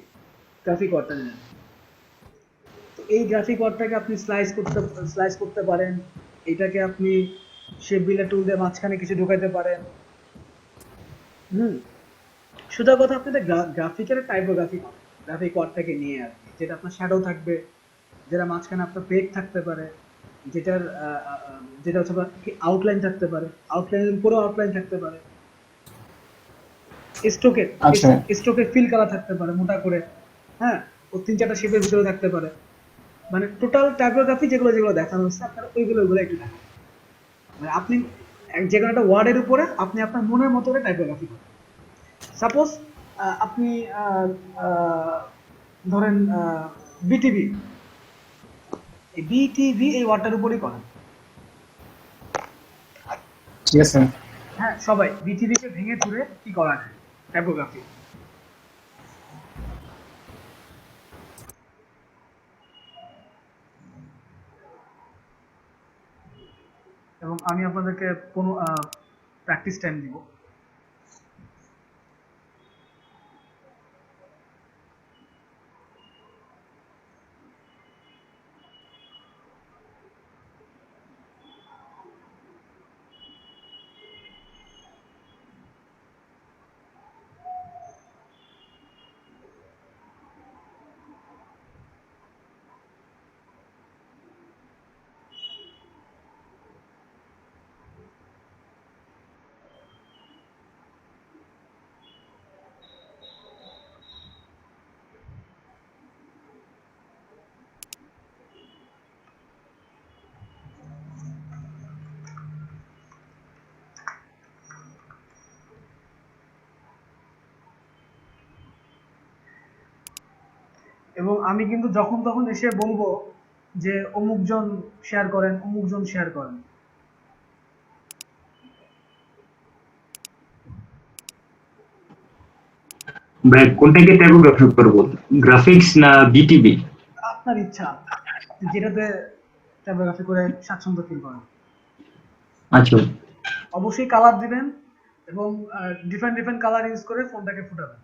S1: গ্রাফিক ওয়ার্ডটা নিলেন, তো এই গ্রাফিক ওয়ার্ডটাকে আপনি স্লাইস করতে পারেন, এটাকে আপনি শেপ বিল্ডার টুল দিয়ে মাঝখানে কিছু ঢোকাইতে পারেন। হুম, সোজা কথা, আপনি গ্রাফিকের টাইপোগ্রাফিক গ্রাফিক ওয়ার্ডটাকে নিয়ে আর কি, যেটা আপনার শ্যাডো থাকবে, যেটা মাঝখানে আপনার পেক থাকতে পারে, যেটার যেটা হচ্ছে আউটলাইন থাকতে পারে, আউটলাইনের উপরেও আউটলাইন থাকতে পারে, স্ট্রোকের
S4: আচ্ছা
S1: স্ট্রোকের ফিল কালার থাকতে পারে মোটা করে, হ্যাঁ, ও 3-4টা শেপের ভিতরে থাকতে পারে। মানে টোটাল টাইপোগ্রাফি যেগুলো যেগুলো দেখানো হচ্ছে আপনারা ওইগুলো একটু দেখান। মানে আপনি যে কোনো একটা ওয়ার্ডের উপরে আপনি আপনার মনের মতো করে টাইপোগ্রাফি করেন। সাপোজ আপনি ধরেন বিটিভি, এই বিটিভি এই ওয়ার্ডটার উপরেই করেন।
S4: ঠিক আছে।
S1: হ্যাঁ, সবাই বিটিভিকে ভেঙে চুরে কি করা যায়, টাইপোগ্রাফি। এবং আমি আপনাদেরকে কোনো প্র্যাকটিস টাইম দিব। এবং আমি কিন্তু যখন তখন এসে বলবো যে অমুকজন শেয়ার করেন, অমুকজন শেয়ার করেন।
S8: ভাই কোনটাকে টাইপোগ্রাফি করবো, গ্রাফিক্স না বিটিবি?
S1: আপনার ইচ্ছা, আপনি যেটাতে টাইপোগ্রাফি করে স্বাচ্ছন্দ্য ফিল করেন।
S8: আচ্ছা
S1: অবশ্যই কালার দিবেন এবং ডিফারেন্ট ডিফারেন্ট কালার ইউজ করে ফোনটাকে ফুটাবেন।